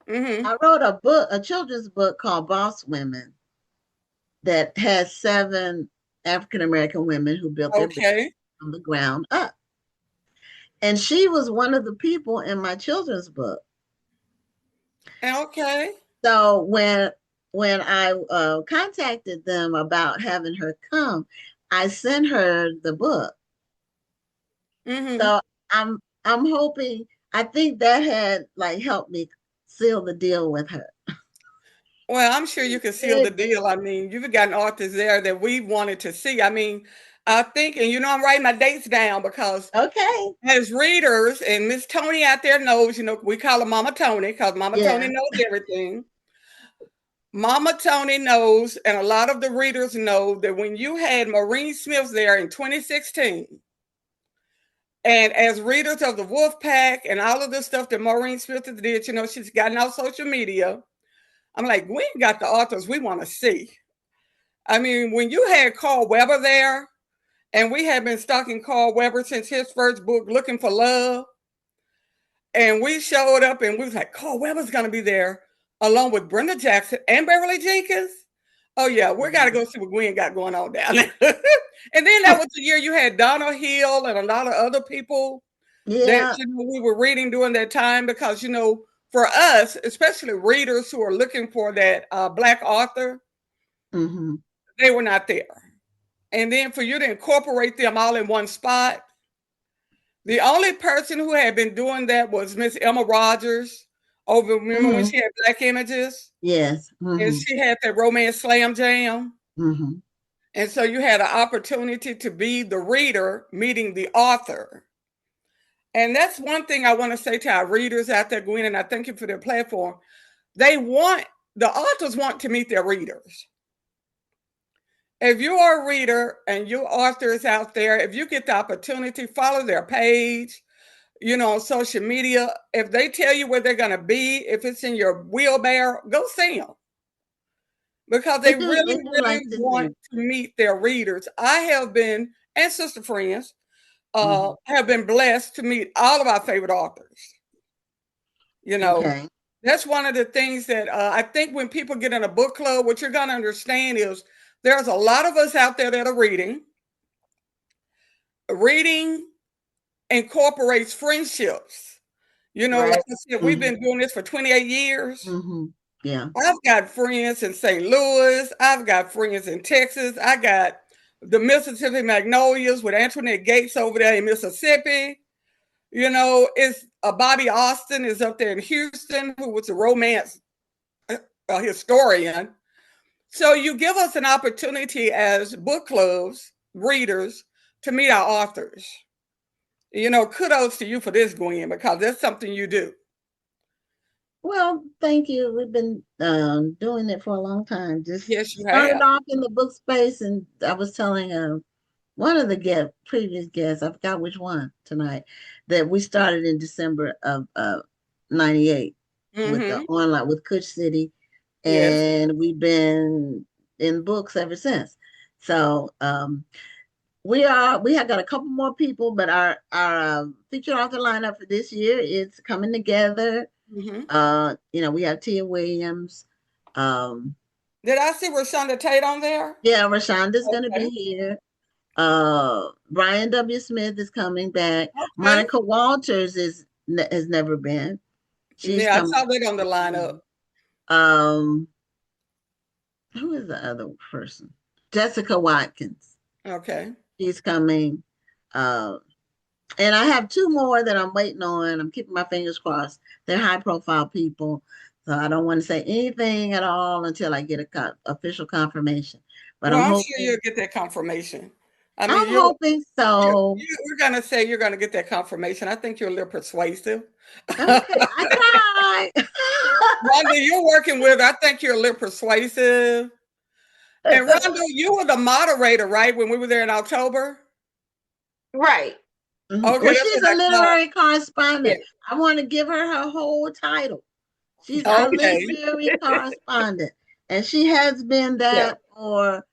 wrote a children's book called Boss Women that has 7 African American women who built their business from the ground up. And she was one of the people in my children's book. Okay. So when I contacted them about having her come, I sent her the book. So I'm hoping, I think that had like helped me seal the deal with her. Well, I'm sure you can seal the deal. I mean, you've gotten authors there that we wanted to see. I mean, I think, and you know, I'm writing my dates down because as readers, and Miss Tony out there knows, you know, we call her Mama Tony because Mama Tony knows everything. Mama Tony knows, and a lot of the readers know that when you had Maureen Smith there in 2016, and as readers of the Wolf Pack and all of the stuff that Maureen Smith did, you know, she's gotten off social media. I'm like, we ain't got the authors we want to see. I mean, when you had Carl Weber there, and we had been stalking Carl Weber since his first book, Looking for Love, and we showed up and we was like, Carl Weber's going to be there along with Brenda Jackson and Beverly Jenkins. Oh, yeah, we got to go see what Gwen got going on down there. And then that was the year you had Donna Hill and a lot of other people that, you know, we were reading during that time because, you know, for us, especially readers who are looking for that Black author, they were not there. And then for you to incorporate them all in one spot, the only person who had been doing that was Miss Emma Rogers. Remember when she had Black Images? Yes. And she had that Romance Slam Jam. And so you had an opportunity to be the reader meeting the author. And that's one thing I want to say to our readers out there, Gwen, and I thank you for their platform. The authors want to meet their readers. If you are a reader and your author is out there, if you get the opportunity, follow their page, you know, on social media. If they tell you where they're going to be, if it's in your wheelbarrow, go see them. Because they really want to meet their readers. I have been, and sister friends, have been blessed to meet all of our favorite authors. You know, that's one of the things that I think when people get in a book club, what you're going to understand is there's a lot of us out there that are reading. Reading incorporates friendships. You know, like I said, we've been doing this for 28 years. Yeah. I've got friends in St. Louis. I've got friends in Texas. I got the Mississippi Magnolias with Antoinette Gates over there in Mississippi. You know, it's Bobby Austin is up there in Houston, who was a romance historian. So you give us an opportunity as book clubs, readers, to meet our authors. You know, kudos to you for this, Gwen, because that's something you do. Well, thank you. We've been doing it for a long time. Just started off in the book space, and I was telling one of the previous guests, I forgot which one tonight, that we started in December of '98 with the online with Kush City, and we've been in books ever since. So we have got a couple more people, but our featured author lineup for this year is coming together. We have Tia Williams. Did I see Rashonda Tate on there? Yeah, Rashonda's going to be here. Brian W. Smith is coming back. Okay. Monica Walters has never been. She's I saw that on the lineup. Who is the other person? Jessica Watkins. Okay. She's coming. And I have two more that I'm waiting on. I'm keeping my fingers crossed. They're high profile people. So I don't want to say anything at all until I get official confirmation. But well, I'm sure you'll get that confirmation. I mean, I'm hoping so. We're going to say you're going to get that confirmation. I think you're a little persuasive. Okay, I try. Rhonda, you're working with, I think you're a little persuasive. And Rhonda, you were the moderator, right, when we were there in October? Right. Mm-hmm. Okay, well, she's a literary correspondent. Yeah. I want to give her whole title. She's our literary correspondent. And she has been that for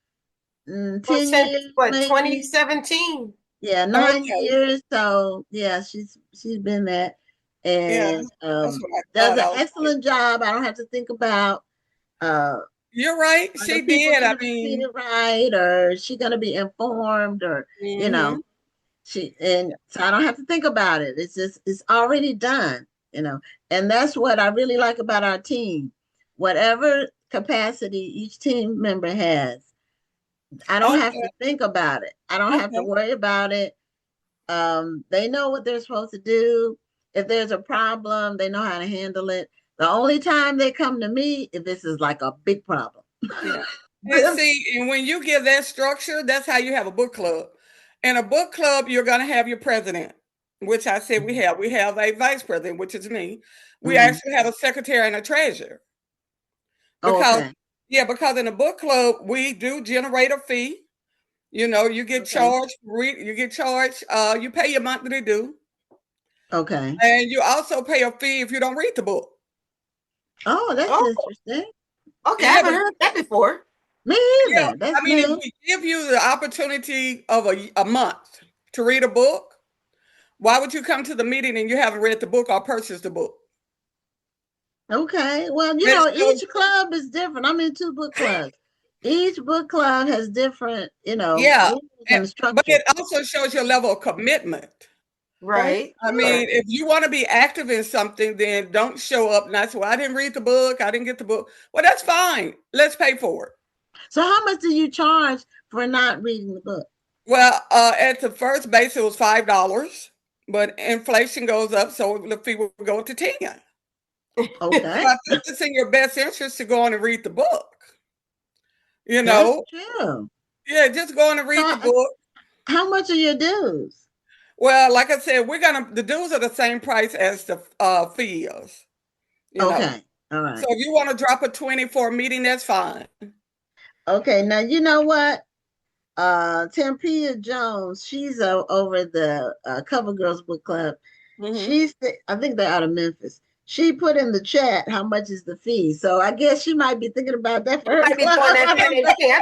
10 years. What, 2017? Yeah, 9 years. So yeah, she's been that. And does an excellent job. I don't have to think about you're right. She did. I mean, right, or is she gonna be informed, or so I don't have to think about it. It's already done, and that's what I really like about our team. Whatever capacity each team member has, I don't have to think about it. I don't have to worry about it. They know what they're supposed to do. If there's a problem, they know how to handle it. The only time they come to me if this is like a big problem. Yeah. And see, and when you give that structure, that's how you have a book club. In a book club, you're going to have your president, which I said we have. We have a vice president, which is me. We actually have a secretary and a treasurer. Because in a book club, we do generate a fee. You get charged. You pay your monthly due. Okay. And you also pay a fee if you don't read the book. Oh, that's interesting. Okay, I haven't heard that before. Me either. Yeah, if we give you the opportunity of a month to read a book, why would you come to the meeting and you haven't read the book or purchased the book? Okay. Well, each club is different. I'm in 2 book clubs. Each book club has different, rules and structure. But it also shows your level of commitment. Right. I mean, if you want to be active in something, then don't show up and that's why I didn't read the book. I didn't get the book. Well, that's fine. Let's pay for it. So how much do you charge for not reading the book? Well, at the first base, it was $5, but inflation goes up, so the fee will go to 10. Okay. So I think it's in your best interest to go on and read the book. That's true. Yeah, just go on and read the book. How much are your dues? Well, like I said, the dues are the same price as the fee is. Okay. All right. So if you want to drop a 20 for a meeting, that's fine. Okay. Now, you know what? Tampia Jones, she's over the Cover Girls Book Club. I think they're out of Memphis. She put in the chat how much is the fee. So I guess she might be thinking about that for her. I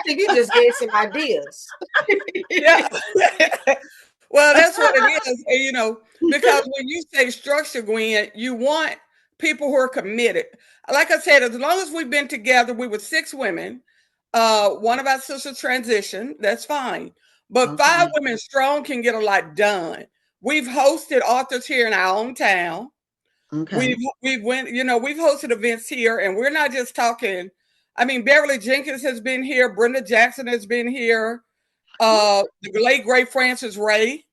think you just gave some ideas. Yeah. Well, that's what it is. Because when you say structure, Gwen, you want people who are committed. Like I said, as long as we've been together, we were 6 women. One of our sisters transitioned. That's fine. But 5 women strong can get a lot done. We've hosted authors here in our own town. Okay. We've hosted events here, and we're not just talking. I mean, Beverly Jenkins has been here. Brenda Jackson has been here. The late great Francis Ray.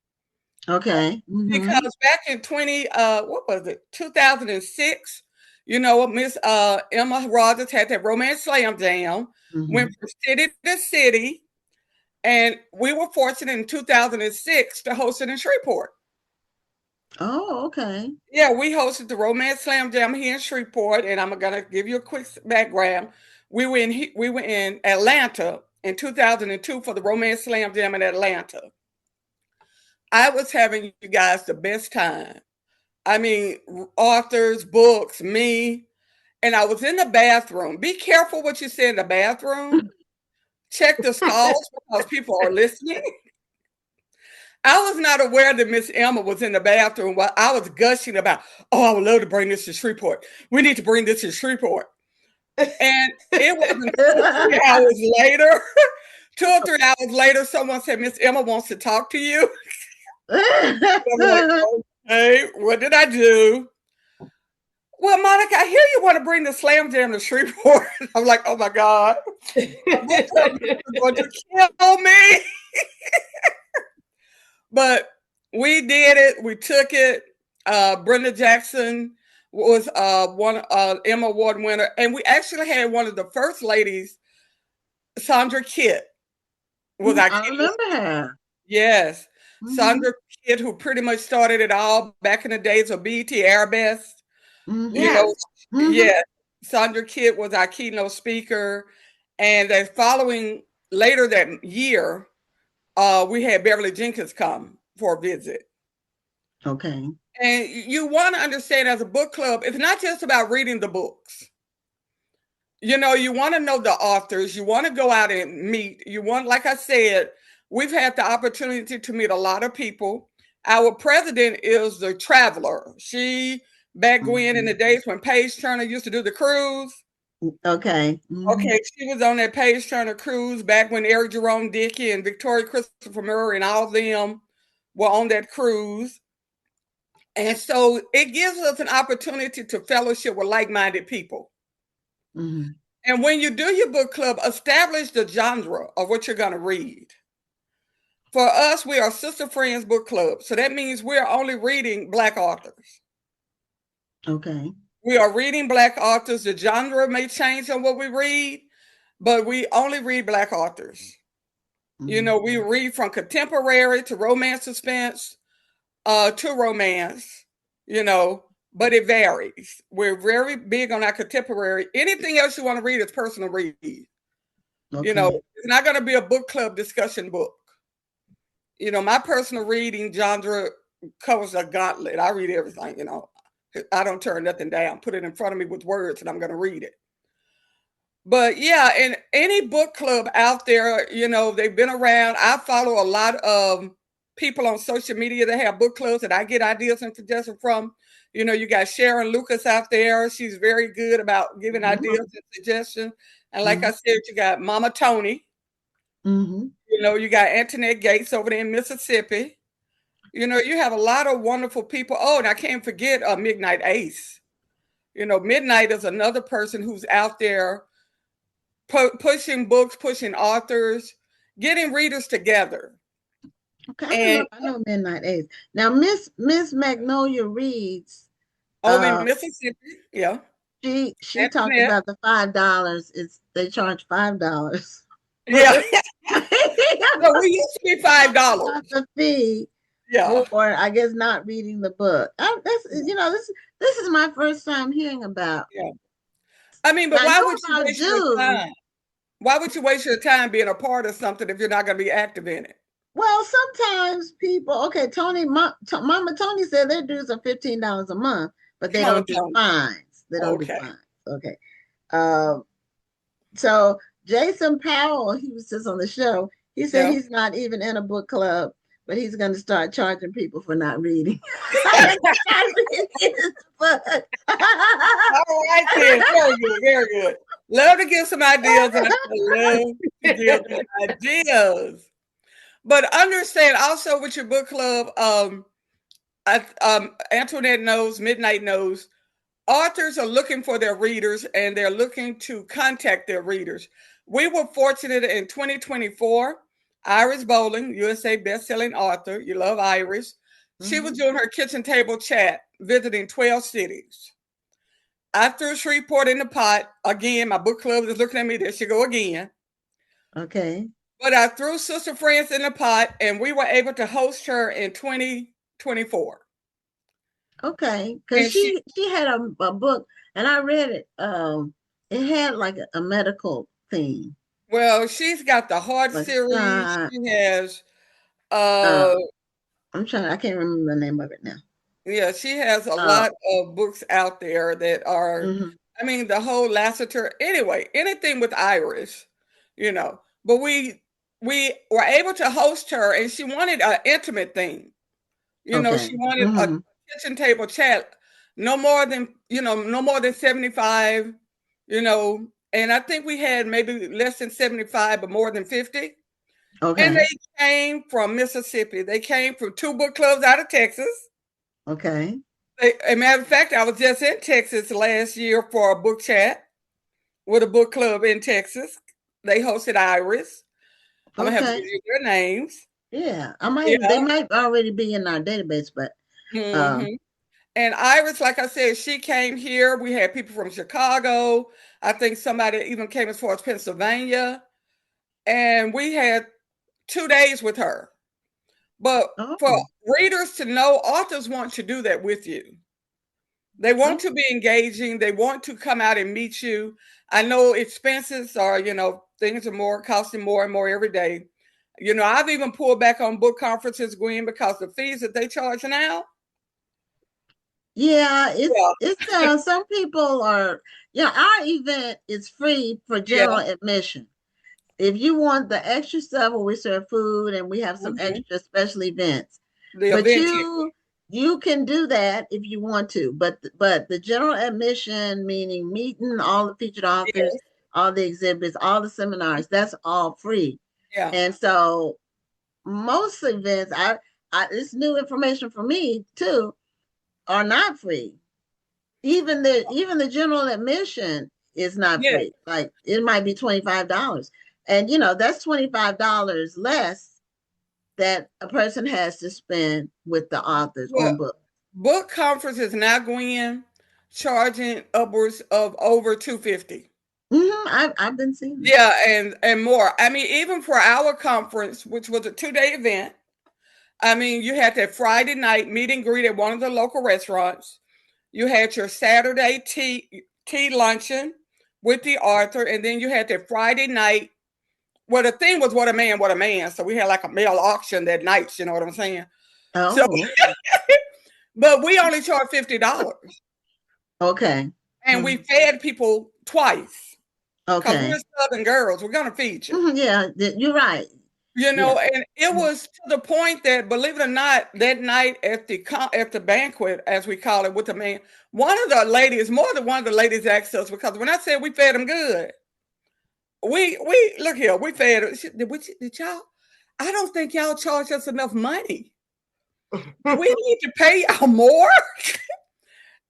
Okay. Because back in 2006, Miss Emma Rogers had that Romance Slam Jam, went from city to city, and we were fortunate in 2006 to host it in Shreveport. Oh, okay. Yeah, we hosted the Romance Slam Jam here in Shreveport, and I'm gonna give you a quick background. We were in Atlanta in 2002 for the Romance Slam Jam in Atlanta. I was having you guys the best time. I mean, authors, books, me, and I was in the bathroom. Be careful what you say in the bathroom. Check the stalls because people are listening. I was not aware that Miss Emma was in the bathroom while I was gushing about, oh, I would love to bring this to Shreveport. We need to bring this to Shreveport. And it wasn't 3 hours later, 2 or 3 hours later, someone said, Miss Emma wants to talk to you. I'm like, okay, what did I do? Well, Monica, I hear you want to bring the Slam Jam to Shreveport. I'm like, oh my God. You're going to kill me. But we did it. We took it. Brenda Jackson was one Emma Award winner. And we actually had one of the first ladies, Sandra Kitt. Was I remember her. Yes. Sandra Kitt, who pretty much started it all back in the days of BET Airbest. You know, yeah. Sandra Kitt was our keynote speaker. And then following later that year, we had Beverly Jenkins come for a visit. Okay. And you want to understand, as a book club, it's not just about reading the books. You know, you want to know the authors. You want to go out and meet. You want, like I said, we've had the opportunity to meet a lot of people. Our president is the traveler. She, back when in the days when Paige Turner used to do the cruise. Okay. Okay, she was on that Paige Turner cruise back when Eric Jerome Dickey and Victoria Christopher Murray and all of them were on that cruise. And so it gives us an opportunity to fellowship with like-minded people. And when you do your book club, establish the genre of what you're going to read. For us, we are Sister Friends Book Club. So that means we're only reading Black authors. Okay. We are reading Black authors. The genre may change on what we read, but we only read Black authors. You know, we read from contemporary to romance suspense to romance, you know, but it varies. We're very big on our contemporary. Anything else you want to read is personal read. Okay. You know, it's not going to be a book club discussion book. You know, my personal reading genre covers a gauntlet. I read everything, you know. I don't turn nothing down. Put it in front of me with words and I'm going to read it. But yeah, and any book club out there, you know, they've been around. I follow a lot of people on social media that have book clubs that I get ideas and suggestions from. You know, you got Sharon Lucas out there. She's very good about giving ideas and suggestions. And like I said, you got Mama Tony. You know, you got Antoinette Gates over there in Mississippi. You know, you have a lot of wonderful people. Oh, and I can't forget Midnight Ace. You know, Midnight is another person who's out there pushing books, pushing authors, getting readers together. Okay, I know Midnight Ace. Now, Miss Magnolia Reads. In Mississippi, yeah. She talked about the $5. They charge $5. Yeah. So we used to be $5. The fee. Yeah. Or I guess not reading the book. This is my first time hearing about. Yeah. I mean, but why would you waste your time? Why would you waste your time being a part of something if you're not going to be active in it? Well, sometimes people, okay, Mama Tony said their dues are $15 a month, but they don't do fines. They don't do fines. Okay. So Jason Powell, he was just on the show. He said he's not even in a book club, but he's going to start charging people for not reading. All right, then. Very good, very good. Love to give some ideas. And I love to give some ideas. But understand also with your book club, Antoinette knows, Midnight knows, authors are looking for their readers and they're looking to contact their readers. We were fortunate in 2024, Iris Bowling, USA best-selling author, you love Iris, she was doing her kitchen table chat, visiting 12 cities. I threw Shreveport in the pot. Again, my book club is looking at me, there she go again. Okay. But I threw Sister Friends in the pot and we were able to host her in 2024. Okay, because she had a book and I read it. It had like a medical theme. Well, she's got the Heart series. She has I can't remember the name of it now. Yeah, she has a lot of books out there that are, I mean, the whole Lassiter. Anyway, anything with Iris, you know. But we we were able to host her, and she wanted an intimate thing. You know, Okay. she wanted a kitchen table chat, no more than 75, you know, and I think we had maybe less than 75, but more than 50. Okay. And they came from Mississippi. They came from 2 book clubs out of Texas. Okay. As a matter of fact, I was just in Texas last year for a book chat with a book club in Texas. They hosted Iris. I'm gonna have to give you their names. Yeah, they might already be in our database, but and Iris, like I said, she came here. We had people from Chicago. I think somebody even came as far as Pennsylvania. And we had 2 days with her. But for readers to know, authors want to do that with you. They want to be engaging. They want to come out and meet you. I know expenses are, things are costing more and more every day. I've even pulled back on book conferences, Gwen, because the fees that they charge now. Yeah, it's some people are, our event is free for general admission. If you want the extra stuff where we serve food and we have some extra special events, but you can do that if you want to. But the general admission, meaning meeting all the featured authors, all the exhibits, all the seminars, that's all free. Yeah. And so most events, it's new information for me too, are not free. Even the general admission is not free. Like it might be $25. And that's $25 less that a person has to spend with the authors on books. Book conference is now going charging upwards of over $250. I've been seeing that. Yeah, and more. I mean, even for our conference, which was a 2-day event, I mean, you had that Friday night meet and greet at one of the local restaurants. You had your Saturday tea luncheon with the author, and then you had that Friday night. Well, the theme was what a man. So we had like a male auction that night. You know what I'm saying? Oh. So, but we only charge $50. Okay. And we fed people twice. Okay. Because we're Southern girls. We're going to feed you. Yeah, you're right. And it was to the point that, believe it or not, that night at the banquet, as we call it, with the man, more than one of the ladies asked us, because when I said we fed them good, we look here, we fed it. Did y'all? I don't think y'all charge us enough money. We need to pay y'all more.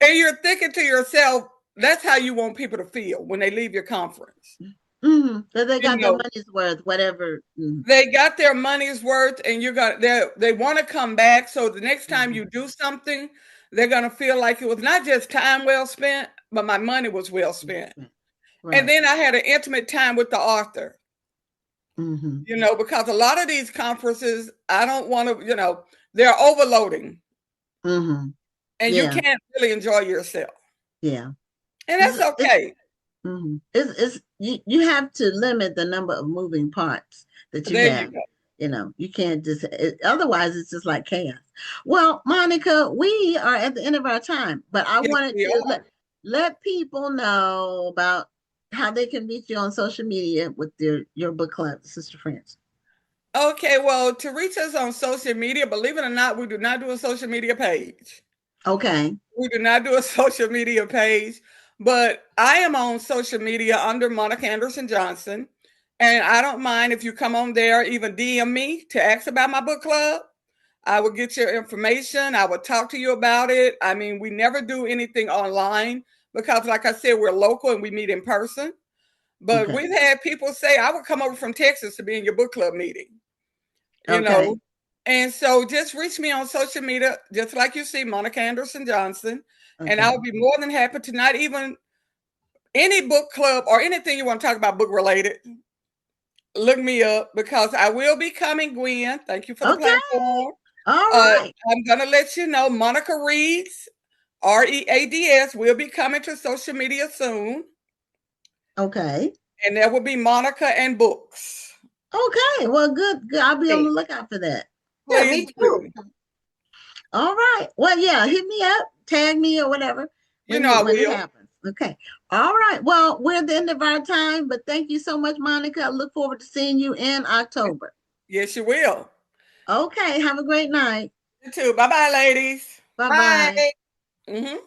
And you're thinking to yourself, that's how you want people to feel when they leave your conference. So they got their money's worth, whatever. They got their money's worth, and they want to come back. So the next time you do something, they're gonna feel like it was not just time well spent, but my money was well spent. Right. And then I had an intimate time with the author. Because a lot of these conferences, I don't want to, they're overloading. And you can't really enjoy yourself. Yeah. And that's okay. You have to limit the number of moving parts that you have. You can't just, otherwise it's just like chaos. Well, Monica, we are at the end of our time, but I wanted to let people know about how they can reach you on social media with your book club, Sister Friends. Okay, well, to reach us on social media, believe it or not, we do not do a social media page. Okay. We do not do a social media page, but I am on social media under Monica Anderson Johnson. And I don't mind if you come on there, even DM me to ask about my book club. I will get your information. I will talk to you about it. I mean, we never do anything online because, like I said, we're local and we meet in person. But we've had people say, I would come over from Texas to be in your book club meeting. You know? And so just reach me on social media, just like you see, Monica Anderson Johnson. And I'll be more than happy to, not even any book club or anything you want to talk about book related. Look me up, because I will be coming, Gwen. Thank you for the platform. All right. I'm going to let you know, Monica Reads, READS, will be coming to social media soon. Okay. And there will be Monica and books. Okay. Well, good. I'll be on the lookout for that. Yeah, me too. All right. Well, yeah, hit me up, tag me or whatever. I will. It happens. Okay. All right. Well, we're at the end of our time, but thank you so much, Monica. I look forward to seeing you in October. Yes, you will. Okay. Have a great night. You too. Bye-bye, ladies. Bye-bye. Bye. Mm-hmm.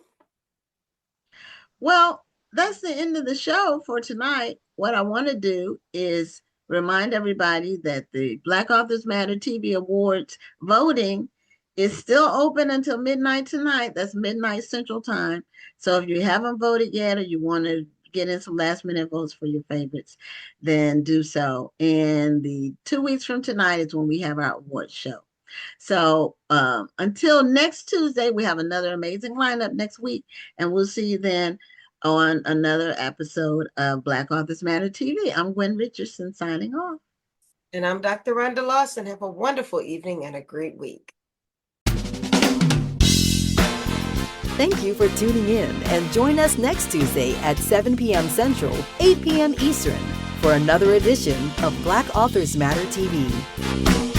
Well, that's the end of the show for tonight. What I want to do is remind everybody that the Black Authors Matter TV Awards voting is still open until midnight tonight. That's midnight Central Time. So if you haven't voted yet or you want to get in some last minute votes for your favorites, then do so. And the 2 weeks from tonight is when we have our awards show. So until next Tuesday, we have another amazing lineup next week, and we'll see you then on another episode of Black Authors Matter TV. I'm Gwen Richardson signing off. And I'm Dr. Rhonda Lawson. Have a wonderful evening and a great week. Thank you for tuning in, and join us next Tuesday at 7 p.m. Central, 8 p.m. Eastern for another edition of Black Authors Matter TV.